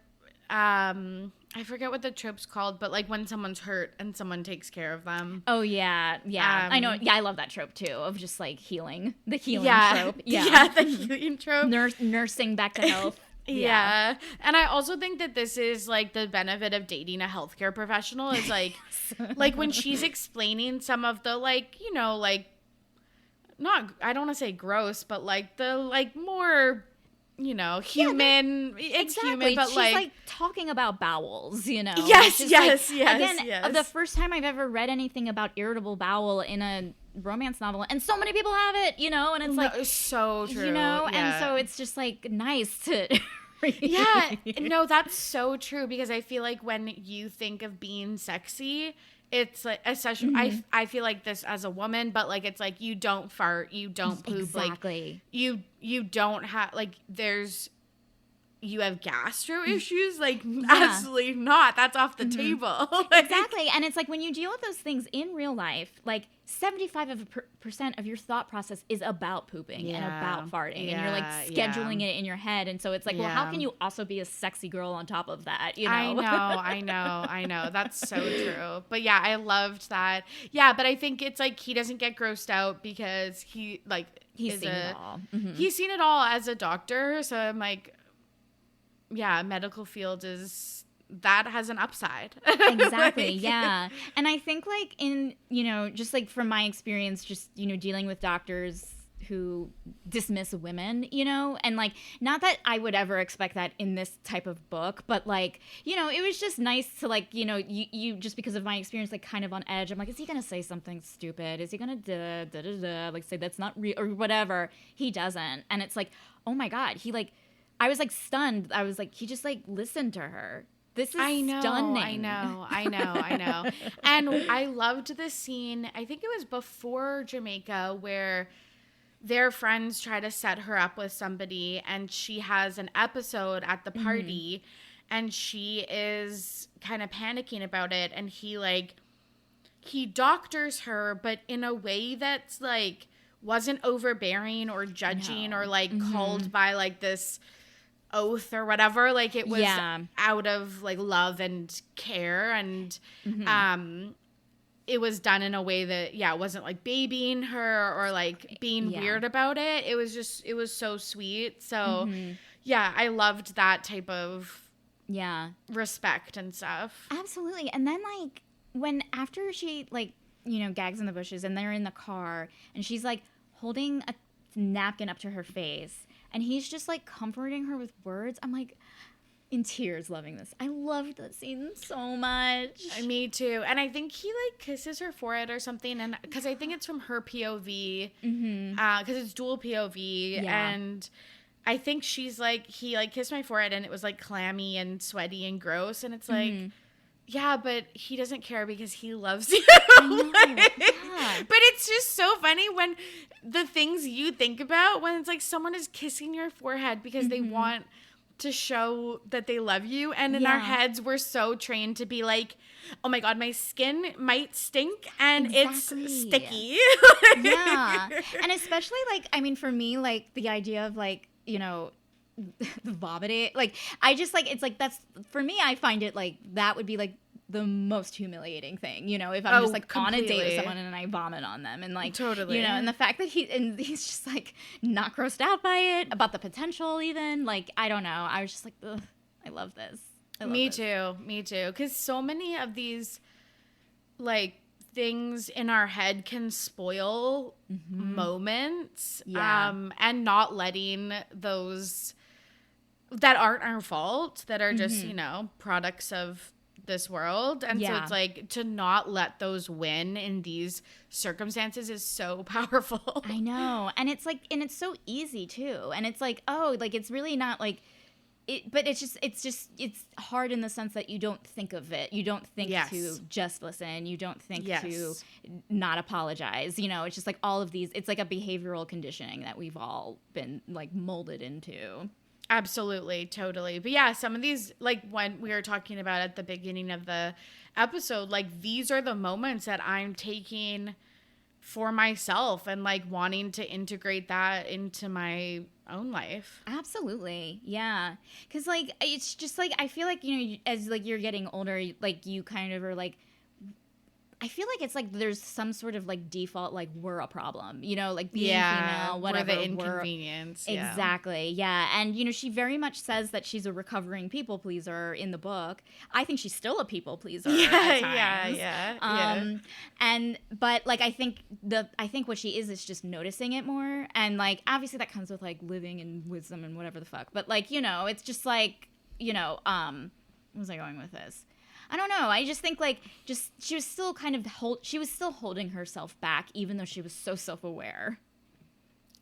I forget what the trope's called, but like when someone's hurt and someone takes care of them. Oh yeah. I know. Yeah, I love that trope too, of just like healing. The healing trope. The healing trope. Nursing back to health. Yeah. And I also think that this is like the benefit of dating a healthcare professional is like like when she's explaining some of the like, you know, like not, I don't want to say gross, but like the like more, you know, human. It's human, but she's like talking about bowels, you know. Yes. Again, the first time I've ever read anything about irritable bowel in a romance novel, and so many people have it, you know, and it's like it's so true, you know, and so it's just like nice to read. Yeah, no, that's so true, because I feel like when you think of being sexy, it's like especially I feel like this as a woman, but like it's like you don't fart, you don't poop, exactly. Like you don't have like you have gastro issues, like absolutely not. That's off the table. Exactly. And it's like when you deal with those things in real life, like 75% of your thought process is about pooping and about farting, and you're like scheduling it in your head. And so it's like, well, how can you also be a sexy girl on top of that? You know? I know. That's so true. But yeah, I loved that. Yeah, but I think it's like he doesn't get grossed out because he's seen it all. He's seen it all as a doctor. So I'm like, yeah, medical field that has an upside. Exactly. Yeah. And I think like in, you know, just like from my experience, just, you know, dealing with doctors who dismiss women, you know, and like, not that I would ever expect that in this type of book, but like, you know, it was just nice to like, you know, you just because of my experience, like kind of on edge. I'm like, is he going to say something stupid? Is he going to like say that's not real or whatever? He doesn't. And it's like, oh my God, he like I was like stunned. I was like, he just like listened to her. This is stunning. I know. And I loved the scene. I think it was before Jamaica where their friends try to set her up with somebody and she has an episode at the party and she is kind of panicking about it, and he doctors her, but in a way that's like wasn't overbearing or judging or like called by like this oath or whatever. Like it was out of like love and care, and it was done in a way that it wasn't like babying her or like being weird about it. It was so sweet. So I loved that type of respect and stuff. Absolutely. And then like when after she like, you know, gags in the bushes and they're in the car and she's like holding a napkin up to her face and he's just like comforting her with words, I'm like in tears loving this. I loved that scene so much. Me too. And I think he like kisses her forehead or something, and because I think it's from her POV, because it's dual POV, and I think she's like, he like kissed my forehead and it was like clammy and sweaty and gross, and it's like yeah, but he doesn't care because he loves you. I know. But it's just so funny when the things you think about when it's like someone is kissing your forehead because they want to show that they love you, and in our heads we're so trained to be like, oh my god, my skin might stink and it's sticky. And especially like, I mean, for me, like the idea of like, you know, the vomiting, like I just like, it's like that's for me, I find it like that would be like the most humiliating thing, you know, if I'm just like completely on a date with someone and I vomit on them, and like you know, and the fact that he's just like not grossed out by it, about the potential even, like I don't know, I was just like, ugh, I love this. Me too, because so many of these like things in our head can spoil moments, and not letting those that aren't our fault, that are just you know, products of this world, and so it's like to not let those win in these circumstances is so powerful. I know. And it's like, and it's so easy too, and it's like, oh, like it's really not like it, but it's hard in the sense that you don't think of it, you don't think to just listen, you don't think to not apologize, you know, it's just like all of these, it's like a behavioral conditioning that we've all been like molded into. Absolutely, totally. But yeah, some of these, like when we were talking about at the beginning of the episode, like these are the moments that I'm taking for myself and like wanting to integrate that into my own life. Absolutely. Yeah. Because like it's just like I feel like, you know, as like you're getting older, like you kind of are like, I feel like it's like there's some sort of like default, like we're a problem, you know, like being female, whatever. We're the inconvenience. Exactly. Yeah. And, you know, she very much says that she's a recovering people pleaser in the book. I think she's still a people pleaser. But like I think what she is just noticing it more. And like obviously that comes with like living and wisdom and whatever the fuck. But like, you know, it's just like, you know, where was I going with this? I don't know. I just think like she was still kind of holding herself back, even though she was so self-aware.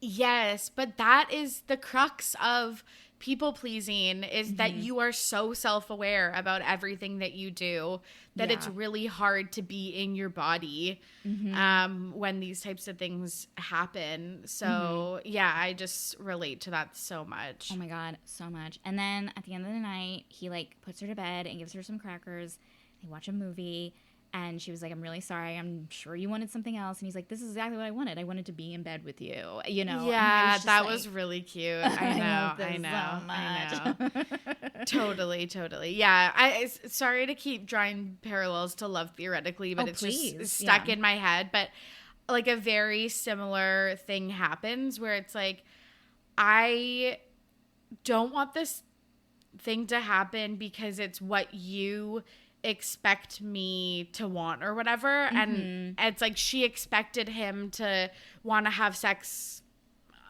Yes, but that is the crux of people pleasing, is that you are so self-aware about everything that you do that it's really hard to be in your body when these types of things happen. So I just relate to that so much. Oh my god, so much. And then at the end of the night, he like puts her to bed and gives her some crackers. They watch a movie. And she was like, I'm really sorry. I'm sure you wanted something else. And he's like, this is exactly what I wanted. I wanted to be in bed with you, you know? Yeah, that was really cute. I know. Totally. Yeah. Sorry to keep drawing parallels to Love Theoretically, but just stuck in my head. But like a very similar thing happens where it's like, I don't want this thing to happen because it's what you expect me to want or whatever. And it's like she expected him to want to have sex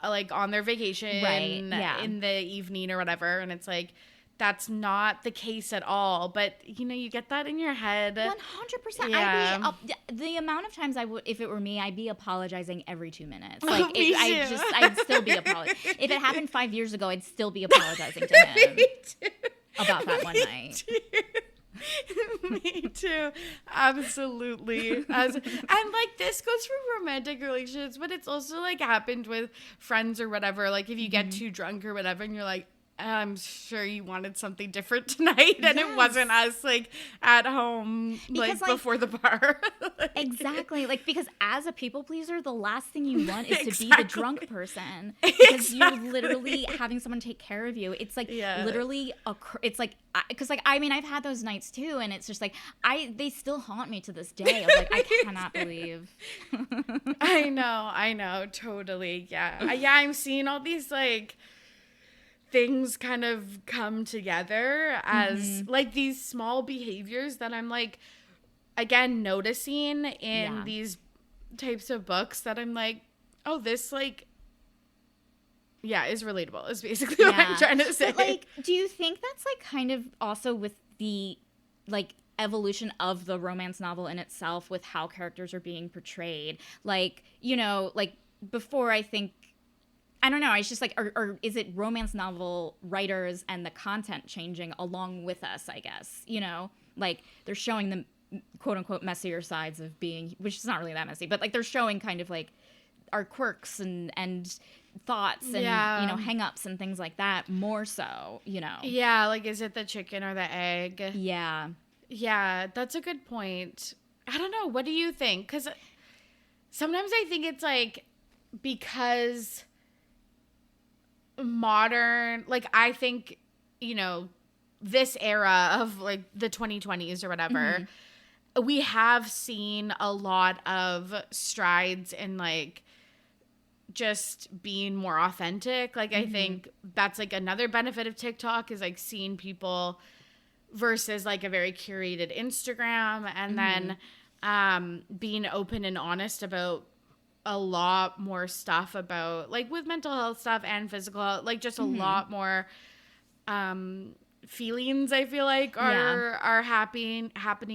like on their vacation in the evening or whatever, and it's like that's not the case at all. But, you know, you get that in your head. 100%. Yeah. The amount of times I would, if it were me, I'd be apologizing every 2 minutes. Oh, Like, me I'd still be apologizing. If it happened 5 years ago, I'd still be apologizing to him Me too. about that one night. Me too. Absolutely. And like this goes for romantic relationships, but it's also like happened with friends or whatever. Like if you get too drunk or whatever and you're like, I'm sure you wanted something different tonight and it wasn't us like at home because, like before the bar. Like, exactly. Like because as a people pleaser, the last thing you want is to be the drunk person because you're literally having someone take care of you. It's like literally it's like because like I mean I've had those nights too and it's just like they still haunt me to this day. I'm like I cannot believe. I know, totally. Yeah, I'm seeing all these like things kind of come together as like these small behaviors that I'm like again noticing in these types of books that I'm like, oh, this like is relatable is basically what I'm trying to say. But like do you think that's like kind of also with the like evolution of the romance novel in itself with how characters are being portrayed? Like, you know, like before I think I don't know. It's just like, or is it romance novel writers and the content changing along with us, I guess? You know, like they're showing the quote unquote messier sides of being, which is not really that messy, but like they're showing kind of like our quirks and thoughts and, you know, hang-ups and things like that more so, you know. Yeah, like is it the chicken or the egg? Yeah. Yeah, that's a good point. I don't know. What do you think? Because sometimes I think it's like because modern, like I think, you know, this era of like the 2020s or whatever, we have seen a lot of strides in like just being more authentic. Like I think that's like another benefit of TikTok is like seeing people versus like a very curated Instagram and then being open and honest about a lot more stuff about like with mental health stuff and physical health, like just a lot more feelings I feel like are happening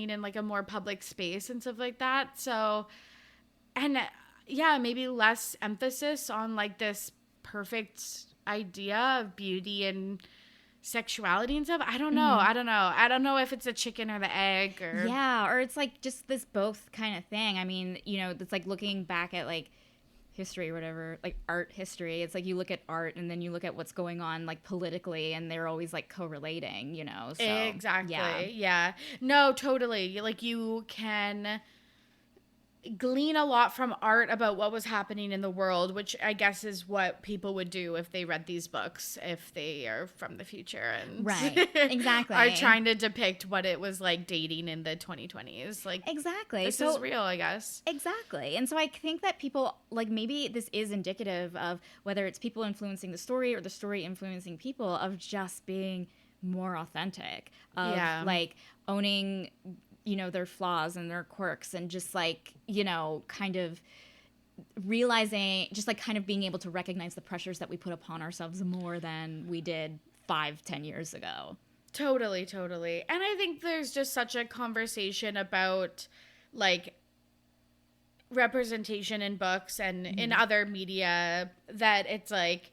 in like a more public space and stuff like that. So and maybe less emphasis on like this perfect idea of beauty and sexuality and stuff. I don't know. I don't know if it's a chicken or the egg or or it's like just this both kind of thing. I mean, you know, it's like looking back at like history or whatever, like art history. It's like you look at art and then you look at what's going on like politically and they're always like correlating, you know. So exactly. Yeah. No, totally. Like you can glean a lot from art about what was happening in the world, which I guess is what people would do if they read these books, if they are from the future and exactly are trying to depict what it was like dating in the 2020s. Like exactly, this is real, I guess. Exactly, and so I think that people like maybe this is indicative of whether it's people influencing the story or the story influencing people of just being more authentic, of like owning, you know, their flaws and their quirks and just like, you know, kind of realizing, just like kind of being able to recognize the pressures that we put upon ourselves more than we did 5-10 years ago. Totally. And I think there's just such a conversation about like representation in books and in other media that it's like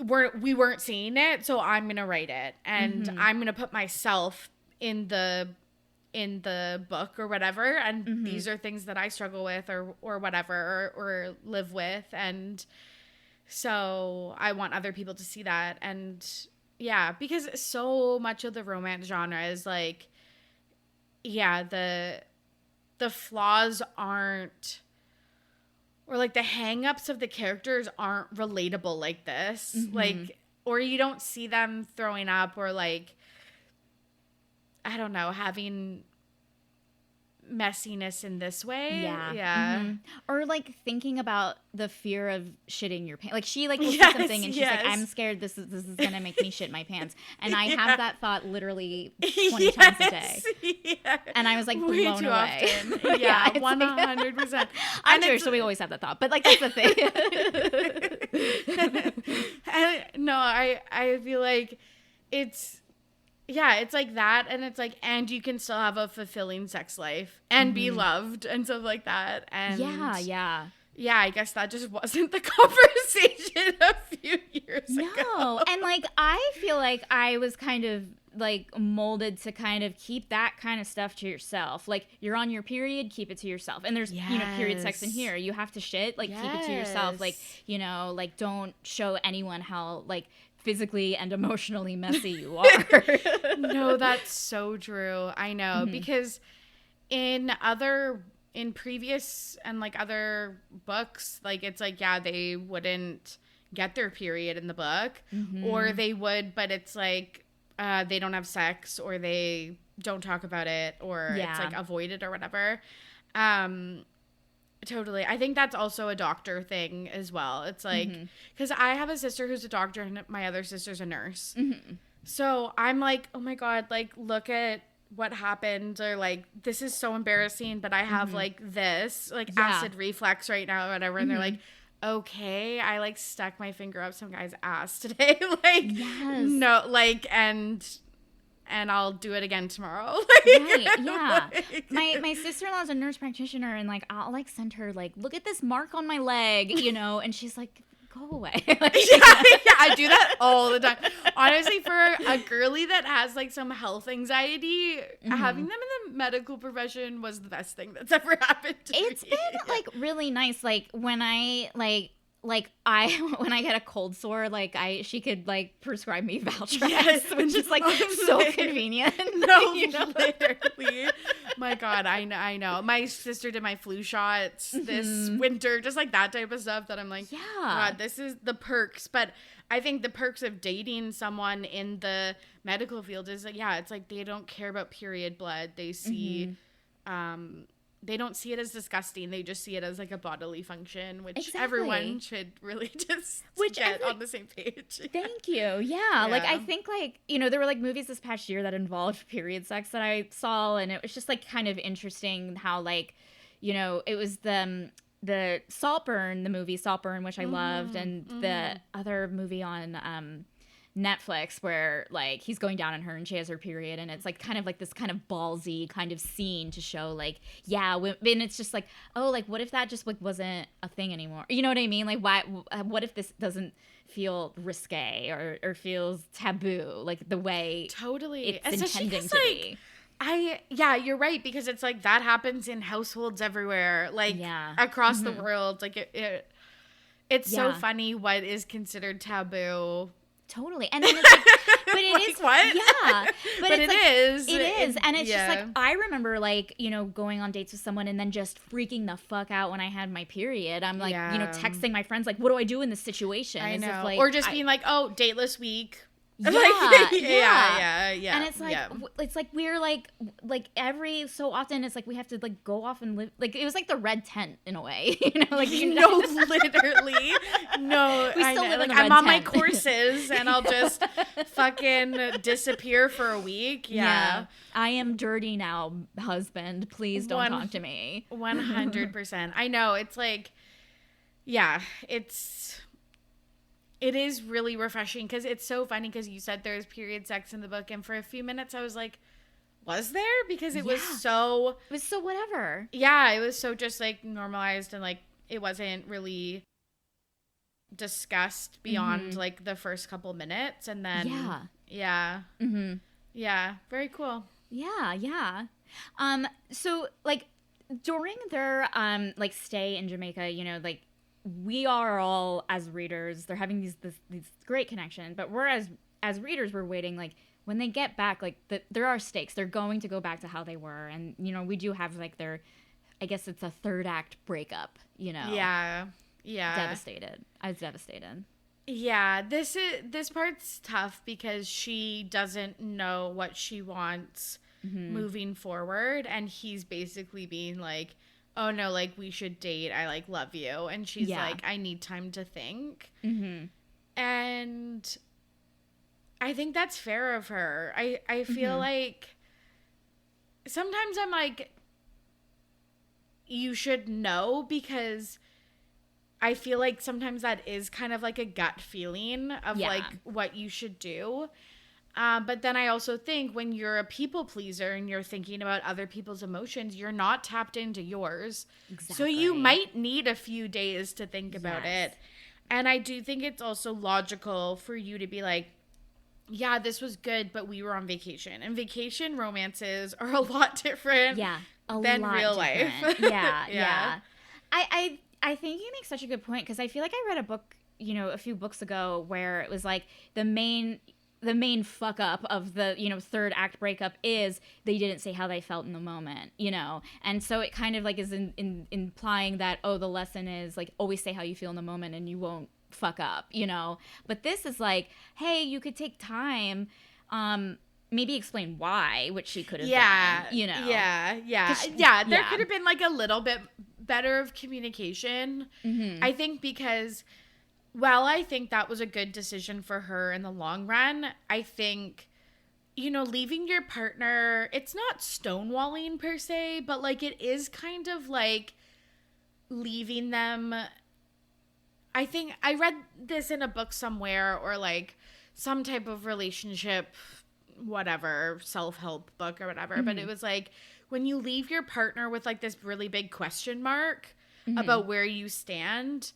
we weren't seeing it, so I'm gonna write it and I'm gonna put myself in the book or whatever, and these are things that I struggle with or whatever or live with, and so I want other people to see that. And because so much of the romance genre is like the flaws aren't, or like the hang-ups of the characters aren't relatable like this, like, or you don't see them throwing up or like, I don't know, having messiness in this way. Or like thinking about the fear of shitting your pants. Like she like will say something and she's like, I'm scared this is gonna make me shit my pants. And I have that thought literally 20 times a day. And I was like way blown too away. Often. 100%. I'm Jewish, so we always have that thought. But like that's the thing. No, I feel like it's yeah, it's like that, and it's like, and you can still have a fulfilling sex life and be loved and stuff like that. And yeah, I guess that just wasn't the conversation a few years ago. No, and like I feel like I was kind of like molded to kind of keep that kind of stuff to yourself. Like, you're on your period, keep it to yourself. And there's, you know, period sex in here. You have to shit, like, keep it to yourself. Like, you know, like, don't show anyone how, like, physically and emotionally messy you are. No, that's so true. I know. Because in previous and like other books, like, it's like, yeah, they wouldn't get their period in the book, or they would, but it's like, they don't have sex, or they don't talk about it, or it's like avoided or whatever. Totally. I think that's also a doctor thing as well. It's like, because I have a sister who's a doctor and my other sister's a nurse. So I'm like, oh my God, like, look at what happened, or like, this is so embarrassing, but I have like this, like acid reflux right now or whatever. And they're like, okay, I like stuck my finger up some guy's ass today. Like, no, like, and I'll do it again tomorrow. Like, right, yeah. Like, my sister-in-law's a nurse practitioner, and like, I'll like send her like, look at this mark on my leg, you know, and she's like, go away. Like, yeah, I do that all the time. Honestly, for a girly that has like some health anxiety, having them in the medical profession was the best thing that's ever happened to me. It's been like really nice. Like, when I when I get a cold sore, like, she could like prescribe me Valtrex, which is like so convenient. No, you know? literally. My God, I know. My sister did my flu shots this winter, just like that type of stuff that I'm like, God, this is the perks. But I think the perks of dating someone in the medical field is like, yeah, it's like they don't care about period blood. They see, they don't see it as disgusting. They just see it as like a bodily function, which everyone should really just get on the same page. Thank you. Yeah. Like, I think, like, you know, there were like movies this past year that involved period sex that I saw, and it was just like kind of interesting how, like, you know, it was the Saltburn, the movie Saltburn, which I loved, and the other movie on Netflix where like he's going down on her and she has her period, and it's like kind of like this kind of ballsy kind of scene to show like, and it's just like, oh, like, what if that just like wasn't a thing anymore? You know what I mean? Like, what if this doesn't feel risque or feels taboo, like the way totally it's intending to be? You're right, because it's like that happens in households everywhere, like across the world. Like it's so funny what is considered taboo. Totally. And then it's like, but it like, is what? Yeah. But it is. It is. And it's just like, I remember like, you know, going on dates with someone and then just freaking the fuck out when I had my period. I'm like, you know, texting my friends like, what do I do in this situation? I know. If, like, or just being like, oh, dateless week. Yeah, like, yeah. And it's like, it's like we're like every so often it's like we have to like go off and live. Like, it was like the red tent in a way, you know, like, you know, literally. No, we still live in the I'm red on tent. my courses and I'll just fucking disappear for a week. Yeah. I am dirty now, husband. Please don't talk to me. 100%. I know. It's like, yeah, it is really refreshing, because it's so funny, because you said there's period sex in the book, and for a few minutes I was like, was there? Because it was so whatever. Yeah, it was so just like normalized, and like it wasn't really discussed beyond like the first couple minutes, and then yeah, very cool. Yeah. So like during their like stay in Jamaica, you know, like, we are all, as readers, they're having these great connection, but we're as readers, we're waiting, like, when they get back, like, there are stakes. They're going to go back to how they were, and, you know, we do have like I guess it's a third act breakup, you know. Yeah. Devastated. I was devastated. Yeah, this part's tough, because she doesn't know what she wants moving forward, and he's basically being like, oh no, like, we should date, I like love you, and she's like, I need time to think. And I think that's fair of her. I feel like sometimes I'm like, you should know, because I feel like sometimes that is kind of like a gut feeling of like what you should do. But then I also think when you're a people pleaser and you're thinking about other people's emotions, you're not tapped into yours. Exactly. So you might need a few days to think about Yes. it. And I do think it's also logical for you to be like, yeah, this was good, but we were on vacation. And vacation romances are a lot different Yeah, a than lot real different. life. Yeah. I think you make such a good point, because I feel like I read a book, a few books ago, where it was like the main fuck up of the third act breakup is they didn't say how they felt in the moment, and so it kind of like is implying that, oh, the lesson is like always say how you feel in the moment and you won't fuck up, but this is like, hey, you could take time, maybe explain why, which she could have done, Yeah, there could have been like a little bit better of communication. I think because, well, I think that was a good decision for her in the long run. I think, leaving your partner, it's not stonewalling per se, but like it is kind of like leaving them. I think I read this in a book somewhere, or like some type of relationship, whatever, self-help book or whatever, but it was like when you leave your partner with like this really big question mark about where you stand,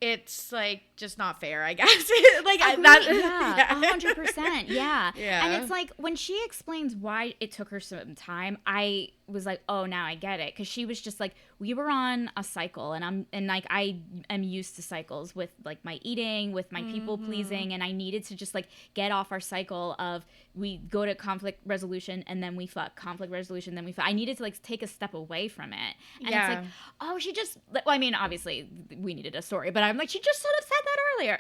it's like just not fair, I guess. Like that, 100%. Yeah. Yeah. And it's like when she explains why it took her some time, I was like, oh, now I get it, because she was just like, we were on a cycle, and I am used to cycles with like my eating, with my people pleasing, and I needed to just like get off our cycle of we go to conflict resolution and then we fuck, conflict resolution, then we fuck. I needed to like take a step away from it, and it's like, oh, she just, well, I mean, obviously we needed a story, but I'm like, she just sort of said that earlier,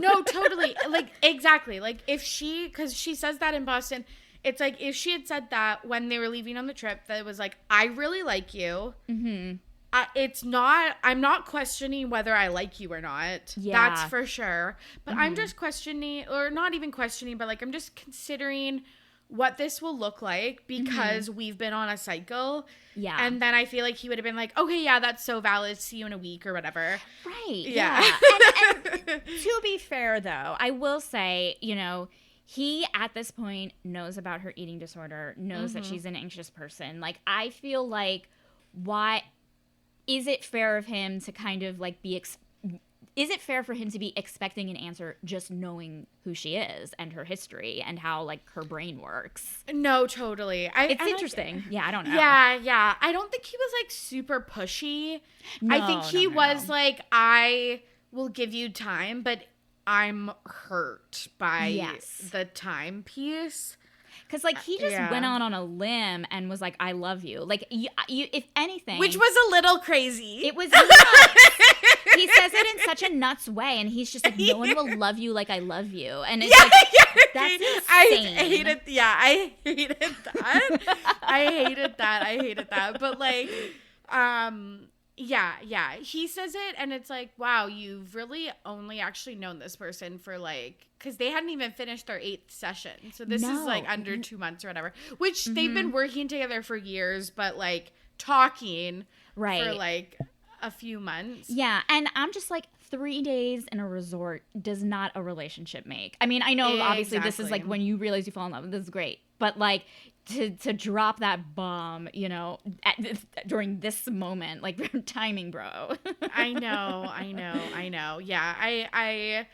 No, totally. Like, exactly. Like if because she says that in Boston. It's like if she had said that when they were leaving on the trip, that it was like, I really like you. I'm not questioning whether I like you or not. Yeah. That's for sure. But I'm just questioning, or not even questioning, but like I'm just considering what this will look like, because we've been on a cycle. Yeah. And then I feel like he would have been like, okay, yeah, that's so valid. See you in a week or whatever. Right. Yeah. And to be fair, though, I will say, he, at this point, knows about her eating disorder, knows that she's an anxious person. Like, I feel like, why is it fair of him to kind of, like, is it fair for him to be expecting an answer just knowing who she is and her history and how, like, her brain works? No, totally. It's interesting. I don't know. Yeah. I don't think he was, like, super pushy. I think he was like, I will give you time, but I'm hurt by the time piece. Because, like, he just went on a limb and was like, I love you. Like, you, if anything. Which was a little crazy. It was nuts. He says it in such a nuts way, and he's just like, no one will love you like I love you. And it's that's insane. I hated that. I hated that. But, like, yeah. He says it, and it's like, wow, you've really only actually known this person for, like, because they hadn't even finished their 8th session. So this is, like, under 2 months or whatever, which they've been working together for years, but, like, talking for, like, a few months. Yeah, and I'm just like, 3 days in a resort does not a relationship make. I mean, I know, obviously, this is, like, when you realize you fall in love. This is great. But, like, to drop that bomb, during this moment, like, timing, bro. I know. Yeah, I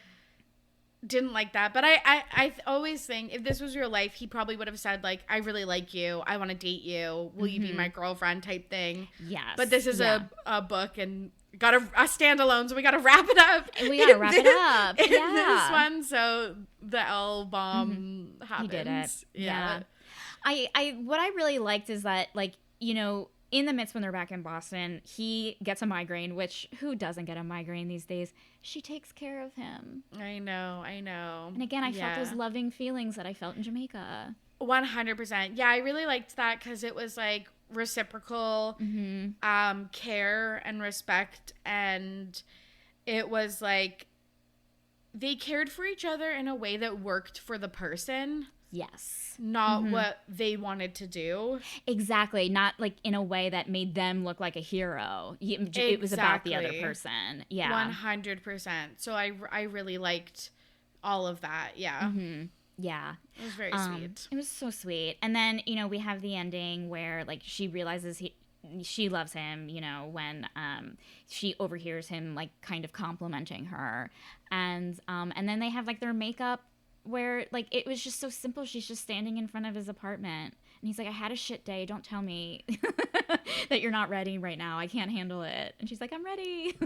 didn't like that. But I always think if this was real life, he probably would have said, like, I really like you. I want to date you. Will you be my girlfriend type thing? Yes. But this is a book and got a standalone, so we got to wrap it up. And we got to wrap it up. In this one, so the L bomb happens. He did it. Yeah. What I really liked is that, like, in the midst when they're back in Boston, he gets a migraine, which who doesn't get a migraine these days? She takes care of him. I know. And again, I felt those loving feelings that I felt in Jamaica. 100%. Yeah, I really liked that because it was like reciprocal care and respect, and it was like they cared for each other in a way that worked for the person. Yes. Not what they wanted to do. Exactly. Not like in a way that made them look like a hero. It was about the other person. Yeah. 100%. So I really liked all of that. Yeah. Yeah. It was very sweet. It was so sweet. And then, you know, we have the ending where, like, she realizes she loves him, you know, when she overhears him, like, kind of complimenting her. And then they have, like, their makeup where, like, it was just so simple. She's just standing in front of his apartment. And he's like, I had a shit day. Don't tell me that you're not ready right now. I can't handle it. And she's like, I'm ready.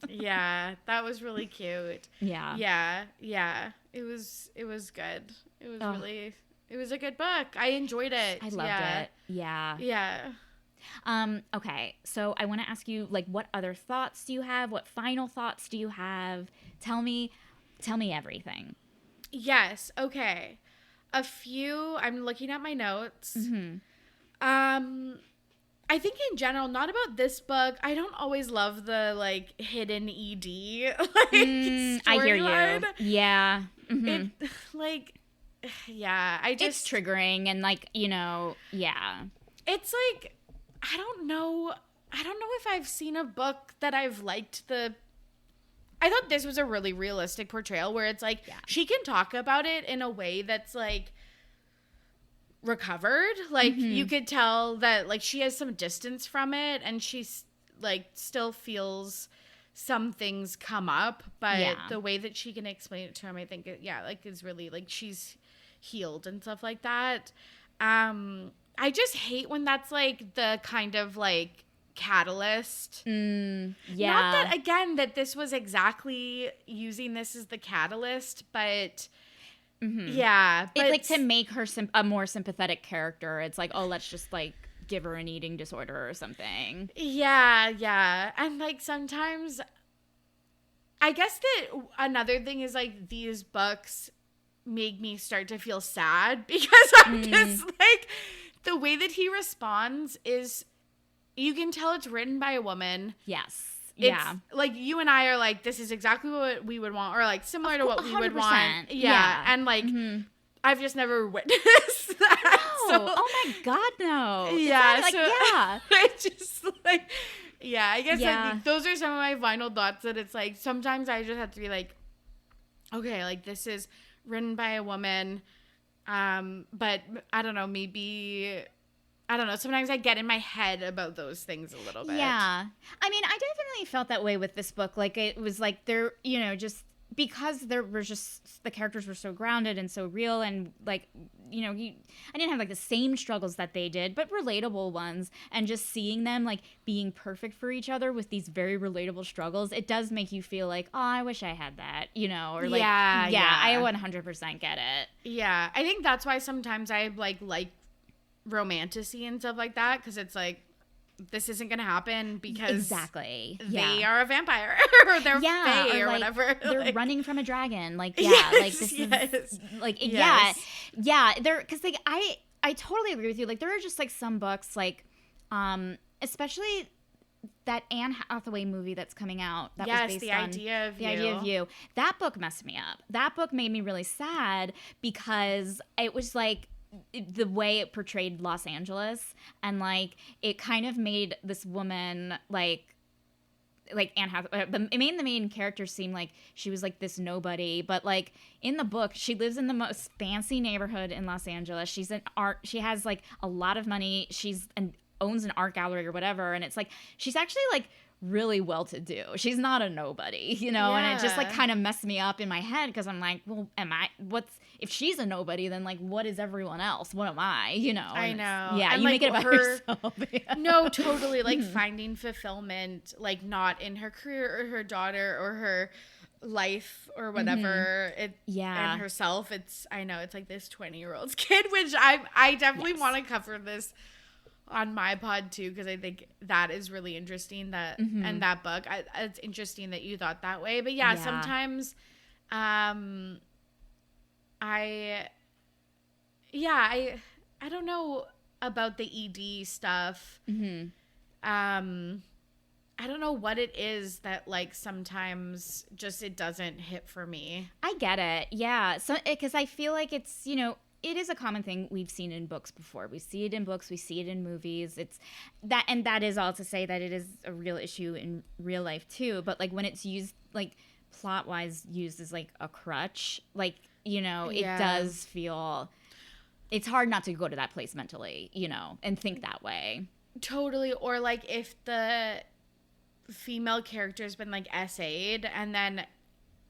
Yeah, that was really cute. Yeah. Yeah. It was good. It was really, it was a good book. I enjoyed it. I loved it. Yeah. Yeah. Okay, so I want to ask you, like, what other thoughts do you have? What final thoughts do you have? Tell me everything. Yes. Okay. A few. I'm looking at my notes. Mm-hmm. I think in general, not about this book. I don't always love the like hidden ED like I hear you. storyline. Yeah. Mm-hmm. It like, yeah. I just It's triggering and, like, you know, yeah. It's like I don't know if I've seen a book that I've liked the. I thought this was a really realistic portrayal where it's like she can talk about it in a way that's like recovered. Like you could tell that like she has some distance from it and she's like still feels some things come up, but the way that she can explain it to him, I think like is really like she's healed and stuff like that. I just hate when that's like the kind of like catalyst. Yeah. Not that again that this was exactly using this as the catalyst, but yeah, but It's like to make her a more sympathetic character. It's like, oh, let's just like give her an eating disorder or something. Yeah, and like sometimes I guess that another thing is like these books make me start to feel sad because I'm just like the way that he responds is you can tell it's written by a woman. Yes. It's like you and I are like, this is exactly what we would want, or like similar to what we would want. Yeah. And like, I've just never witnessed that. No. So, Oh my God, no. Yeah. Like, so yeah. I just like, yeah, I guess like, those are some of my final thoughts that it's like, sometimes I just have to be like, okay, like this is written by a woman. But I don't know, maybe... I don't know. Sometimes I get in my head about those things a little bit. Yeah. I mean, I definitely felt that way with this book. Like, it was like there, you know, just because there were just, the characters were so grounded and so real and, like, you know, I didn't have, like, the same struggles that they did, but relatable ones. And just seeing them, like, being perfect for each other with these very relatable struggles, it does make you feel like, oh, I wish I had that, you know? Or, like, I 100% get it. Yeah. I think that's why sometimes I, like romantasy and stuff like that, because it's like this isn't gonna happen because they are a vampire or they're fae or like, whatever. They're like, running from a dragon. Like like this is like They're because like I totally agree with you. Like there are just like some books like especially that Anne Hathaway movie that's coming out that was based The on Idea of You. That book messed me up. That book made me really sad because it was like the way it portrayed Los Angeles and like it kind of made this woman like Anne Hathaway, it made the main character seem like she was like this nobody, but like in the book she lives in the most fancy neighborhood in Los Angeles. She has like a lot of money. Owns an art gallery or whatever, and it's like she's actually like really well to do. She's not a nobody, you know, and it just like kind of messed me up in my head because I'm like, well, if she's a nobody, then like what is everyone else? What am I? You know? I know. Yeah, and you like make it about yourself. Yeah. No, totally. Like finding fulfillment, like not in her career or her daughter or her life or whatever and herself. I know it's like this 20-year-old's kid, which I definitely want to cover this on my pod too, because I think that is really interesting that and that book it's interesting that you thought that way, but sometimes I don't know about the ED stuff. I don't know what it is that like sometimes just it doesn't hit for me. I get it. Yeah. So because I feel like it's, you know, it is a common thing we've seen in books before. We see it in books, we see it in movies. It's that, and that is all to say that it is a real issue in real life too. But like when it's used, like plot wise, used as like a crutch, like you know, it Yeah. does feel, it's hard not to go to that place mentally, you know, and think that way. Totally. Or like if the female character's been like essayed, and then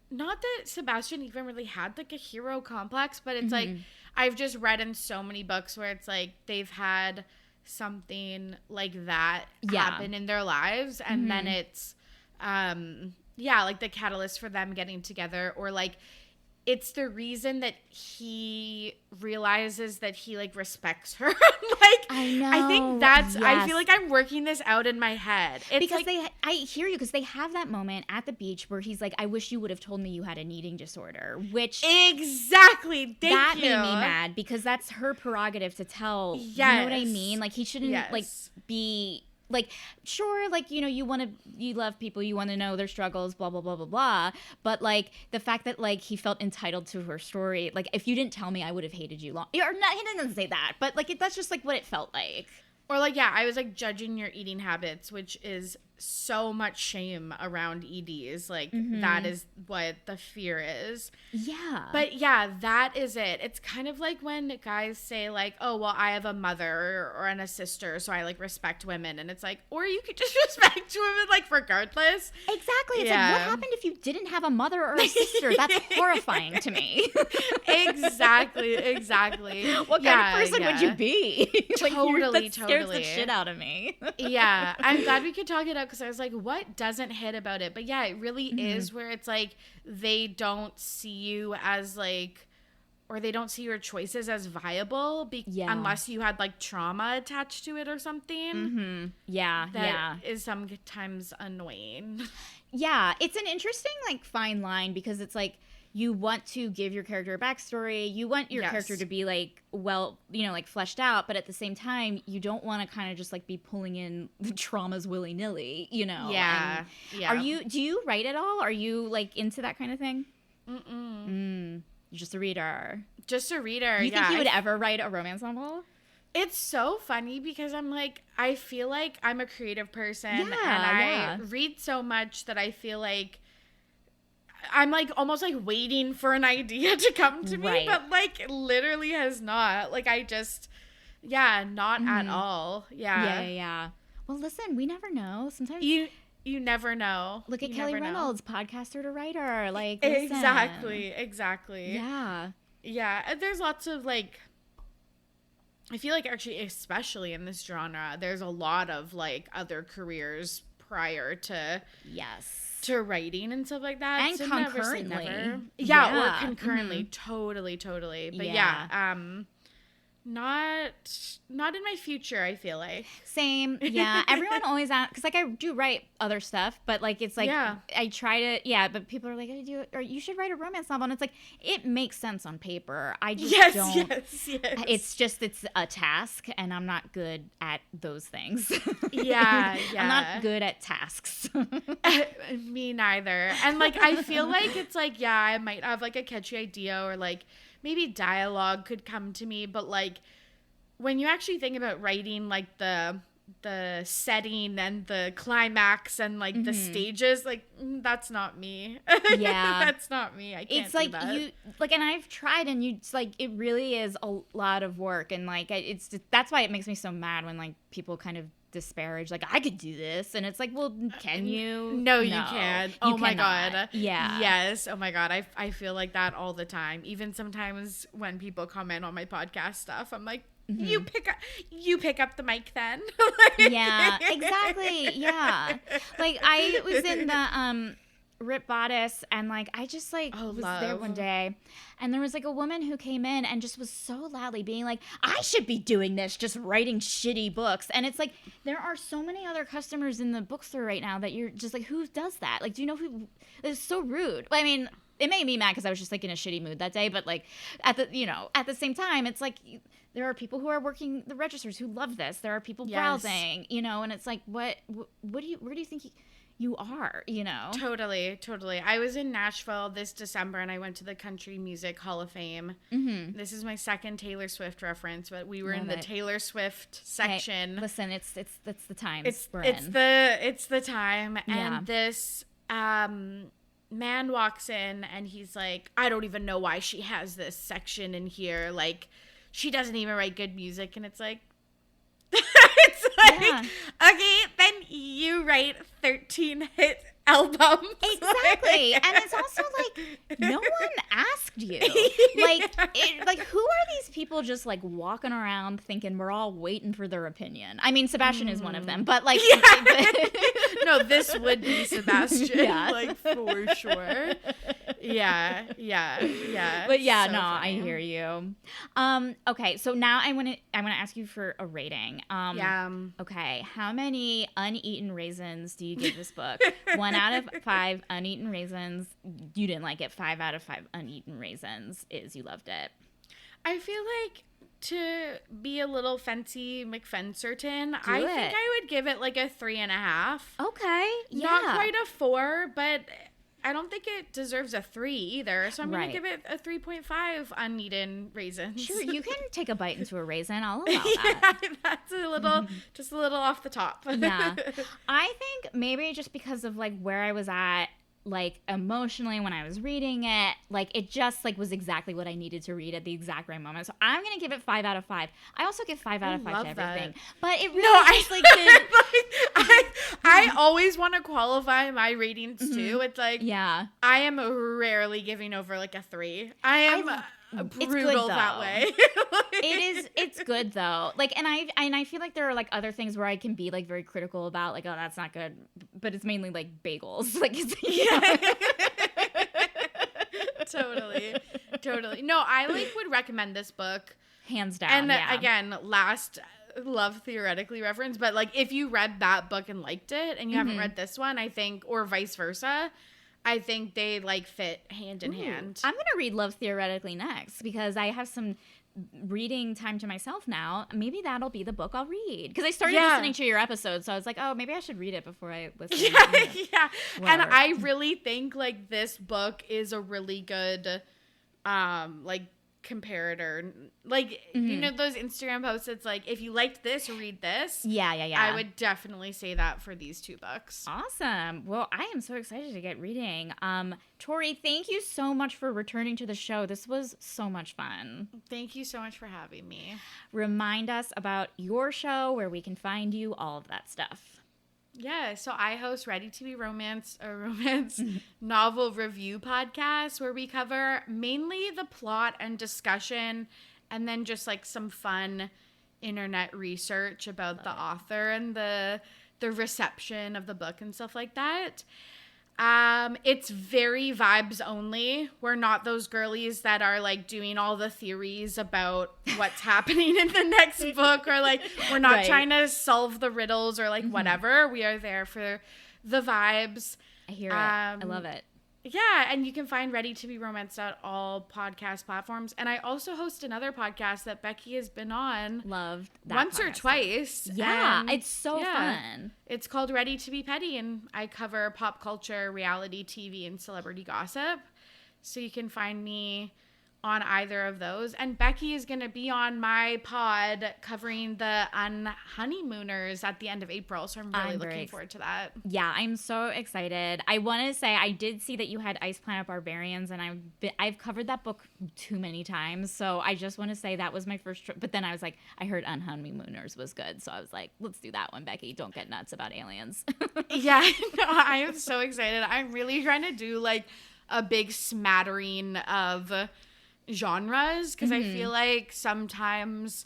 not that Sebastian even really had like a hero complex, but it's like I've just read in so many books where it's like they've had something like that happen in their lives, and then it's like the catalyst for them getting together, or like it's the reason that he realizes that he like respects her. Like I know. I think that's I Yes. feel like I'm working this out in my head. It's Because like, I hear you, because they have that moment at the beach where he's like, I wish you would have told me you had an eating disorder, which exactly. Thank that you. made me mad, because that's her prerogative to tell. Yes. You know what I mean? Like, he shouldn't Yes. like be like, sure, like, you know, you love people, you want to know their struggles, blah blah blah blah blah, but like the fact that like he felt entitled to her story, like, if you didn't tell me, I would have hated you long, or not, he didn't say that, but like that's just like what it felt like. Or like, yeah, I was like judging your eating habits, which is so much shame around EDs. Like that is what the fear is. Yeah. But yeah, that is it. It's kind of like when guys say like, oh, well, I have a mother or a sister, so I like respect women. And it's like, or you could just respect women like regardless. Exactly. It's Yeah. like, what happened if you didn't have a mother or a sister? That's horrifying to me. Exactly. What kind of person would you be? Like, Totally, that scares the totally. shit out of me. Yeah, I'm glad we could talk it out, because I was like, what doesn't hit about it? But yeah, it really is where it's like they don't see you as like, or they don't see your choices as viable unless you had like trauma attached to it or something. Yeah, That is sometimes annoying. Yeah, it's an interesting like fine line, because it's like you want to give your character a backstory, you want your character to be like, well, you know, like fleshed out, but at the same time you don't want to kind of just like be pulling in the traumas willy-nilly, you know. Yeah. And do you write at all? Are you like into that kind of thing? You're just a reader. Just a reader. You think you would ever write a romance novel? It's so funny, because I'm like, I feel like I'm a creative person, and Yeah. I read so much that I feel like I'm like almost like waiting for an idea to come to me, Right. but like literally has not. Like I just, not at all. Yeah. Well, listen, we never know. Sometimes You never know. look at You Kelly never know. Reynolds, podcaster to writer. Like, listen. Exactly. Yeah. Yeah. And there's lots of like, I feel like actually, especially in this genre, there's a lot of like other careers prior to Yes. writing and stuff like that. And So never say concurrently. never. Yeah. Or concurrently. Totally. But Yeah. not in my future, I feel like. Same. Yeah. Everyone always asks, because like I do write other stuff, but like it's like I try to, but people are like, or you should write a romance novel, and it's like it makes sense on paper. I just don't. Yes. It's a task, and I'm not good at those things. Yeah. I'm not good at tasks. Me neither. And like I feel like it's like, I might have like a catchy idea, or like maybe dialogue could come to me, but like when you actually think about writing like the setting and the climax and like the stages, like that's not me. Yeah. That's not me. I can't It's like do that. you like, and I've tried, and it's like it really is a lot of work, and like that's why it makes me so mad when like people kind of disparage like, I could do this, and it's like, well, can you? No, you can't. Oh my cannot. God. Yeah. Yes. Oh my God. I feel like that all the time. Even sometimes when people comment on my podcast stuff, I'm like, you pick up the mic then. Yeah, exactly. Yeah. Like I was in the Rip Bodice, and like I just like was there one day, and there was like a woman who came in and just was so loudly being like, I should be doing this, just writing shitty books. And it's like there are so many other customers in the bookstore right now that you're just like, who does that? Like, do you know who? It's so rude. I mean, it made me mad because I was just like in a shitty mood that day, but like at the same time, it's like there are people who are working the registers who love this. There are people browsing, and it's like, where do you think you are, Totally. I was in Nashville this December, and I went to the Country Music Hall of Fame. This is my second Taylor Swift reference, but we were in the Taylor Swift section. Hey, listen, it's the time. It's the time, and this man walks in and he's like, I don't even know why she has this section in here. Like, she doesn't even write good music. And it's like, okay, then you write 13 hit albums. Exactly. And it's also like, no one asked you. Like who are these people just like walking around thinking we're all waiting for their opinion? I mean, Sebastian is one of them, but like, no, this would be Sebastian, like for sure. Yeah. But yeah, so no, funny. I hear you. Okay, so now I want to ask you for a rating. Okay, how many uneaten raisins do you give this book? 1 out of 5 uneaten raisins. You didn't like it. 5 out of 5 uneaten raisins is you loved it. I feel like, to be a little fancy McFencerton, I it. think I would give it like a 3.5. Okay, yeah. Not quite a 4, but I don't think it deserves a 3 either. So I'm going to give it a 3.5 uneaten raisins. Sure, you can take a bite into a raisin. I'll allow that. Yeah, that's a little, just a little off the top. Yeah. I think maybe just because of like where I was at, like emotionally when I was reading it, like it just like was exactly what I needed to read at the exact right moment. So I'm gonna give it 5 out of 5. I also give 5 out of 5 to everything, but it really just like I always want to qualify my ratings too. It's like, yeah, I am rarely giving over like a 3. I am brutal that way. It's good though. Like, and I feel like there are like other things where I can be like very critical about, like, oh, that's not good, but it's mainly like bagels. Like, totally. No, I like would recommend this book hands down. And yeah. again, last love theoretically reference, but like if you read that book and liked it and you haven't read this one, I think, or vice versa, I think they like fit hand in hand. I'm going to read Love Theoretically next because I have some reading time to myself now. Maybe that'll be the book I'll read. Because I started listening to your episode, so I was like, oh, maybe I should read it before I listen. Yeah. And I really think like this book is a really good like comparator. Like, you know those Instagram posts, it's like, if you liked this, read this. Yeah. I would definitely say that for these 2 books. Awesome. Well, I am so excited to get reading. Torry, thank you so much for returning to the show. This was so much fun. Thank you so much for having me. Remind us about your show, where we can find you, all of that stuff. Yeah, so I host Ready to Be Romance, a romance novel review podcast where we cover mainly the plot and discussion and then just like some fun internet research about the author and the reception of the book and stuff like that. It's very vibes only. We're not those girlies that are like doing all the theories about what's happening in the next book, or like we're not trying to solve the riddles or like whatever. We are there for the vibes. I hear it. I love it. Yeah, and you can find Ready to Be Romanced at all podcast platforms. And I also host another podcast that Becky has been on. Loved that once or twice. Yeah, it's so fun. It's called Ready to Be Petty, and I cover pop culture, reality TV, and celebrity gossip. So you can find me on either of those. And Becky is going to be on my pod covering the Honeymooners at the end of April. So I'm really looking forward to that. Yeah, I'm so excited. I want to say I did see that you had Ice Planet Barbarians, and I've covered that book too many times. So I just want to say that was my first trip. But then I was like, I heard Honeymooners was good. So I was like, let's do that one, Becky. Don't get nuts about aliens. Yeah, no, I am so excited. I'm really trying to do like a big smattering of genres, because I feel like sometimes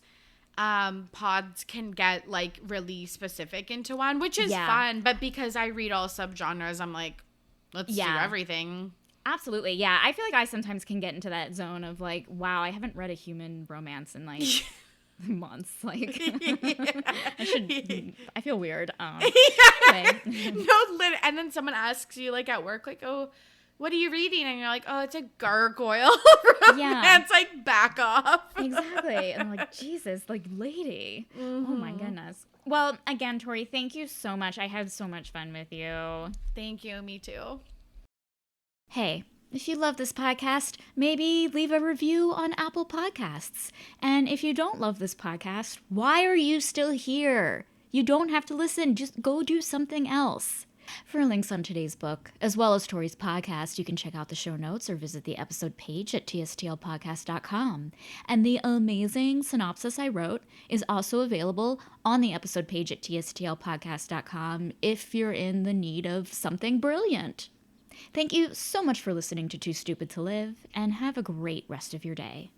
pods can get like really specific into one, which is fun, but because I read all subgenres, I'm like, let's do everything. Absolutely. Yeah, I feel like I sometimes can get into that zone of like, wow, I haven't read a human romance in like months. Like I feel weird. Anyway. No, and then someone asks you like at work, like, oh, what are you reading? And you're like, oh, it's a gargoyle romance. Yeah. It's like, back off. Exactly. And I'm like, Jesus, like, lady. Oh, my goodness. Well, again, Torry, thank you so much. I had so much fun with you. Thank you. Me too. Hey, if you love this podcast, maybe leave a review on Apple Podcasts. And if you don't love this podcast, why are you still here? You don't have to listen. Just go do something else. For links on today's book, as well as Torry's podcast, you can check out the show notes or visit the episode page at tstlpodcast.com. And the amazing synopsis I wrote is also available on the episode page at tstlpodcast.com if you're in the need of something brilliant. Thank you so much for listening to Too Stupid to Live, and have a great rest of your day.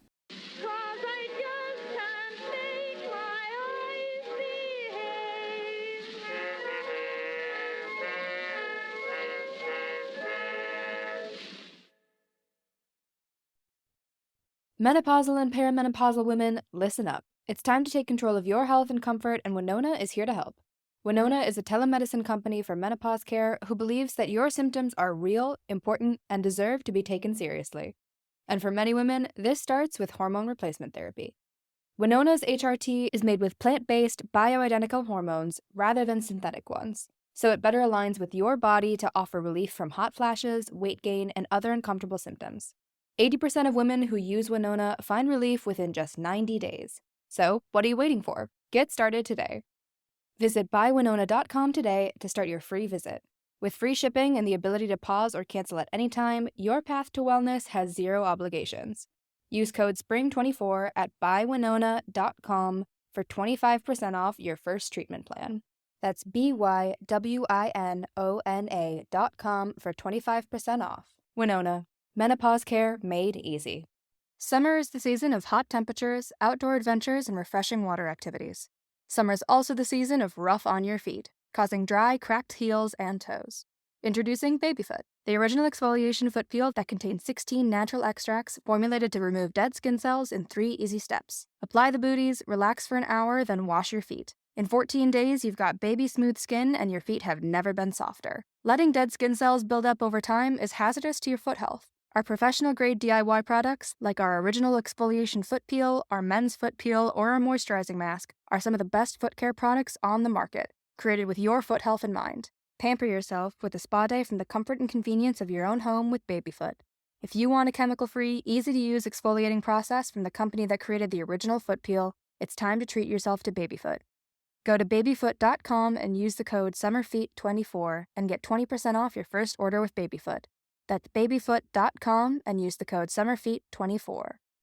Menopausal and perimenopausal women, listen up. It's time to take control of your health and comfort, and Winona is here to help. Winona is a telemedicine company for menopause care who believes that your symptoms are real, important, and deserve to be taken seriously. And for many women, this starts with hormone replacement therapy. Winona's HRT is made with plant-based, bioidentical hormones rather than synthetic ones, so it better aligns with your body to offer relief from hot flashes, weight gain, and other uncomfortable symptoms. 80% of women who use Winona find relief within just 90 days. So, what are you waiting for? Get started today. Visit buywinona.com today to start your free visit. With free shipping and the ability to pause or cancel at any time, your path to wellness has zero obligations. Use code SPRING24 at buywinona.com for 25% off your first treatment plan. That's BYWINONA.com for 25% off. Winona. Menopause care made easy. Summer is the season of hot temperatures, outdoor adventures, and refreshing water activities. Summer is also the season of rough on your feet, causing dry, cracked heels and toes. Introducing Babyfoot, the original exfoliation foot peel that contains 16 natural extracts formulated to remove dead skin cells in 3 easy steps. Apply the booties, relax for an hour, then wash your feet. In 14 days, you've got baby smooth skin and your feet have never been softer. Letting dead skin cells build up over time is hazardous to your foot health. Our professional-grade DIY products, like our original exfoliation foot peel, our men's foot peel, or our moisturizing mask, are some of the best foot care products on the market, created with your foot health in mind. Pamper yourself with a spa day from the comfort and convenience of your own home with Babyfoot. If you want a chemical-free, easy-to-use exfoliating process from the company that created the original foot peel, it's time to treat yourself to Babyfoot. Go to babyfoot.com and use the code SUMMERFEET24 and get 20% off your first order with Babyfoot. That's babyfoot.com and use the code SUMMERFEET24.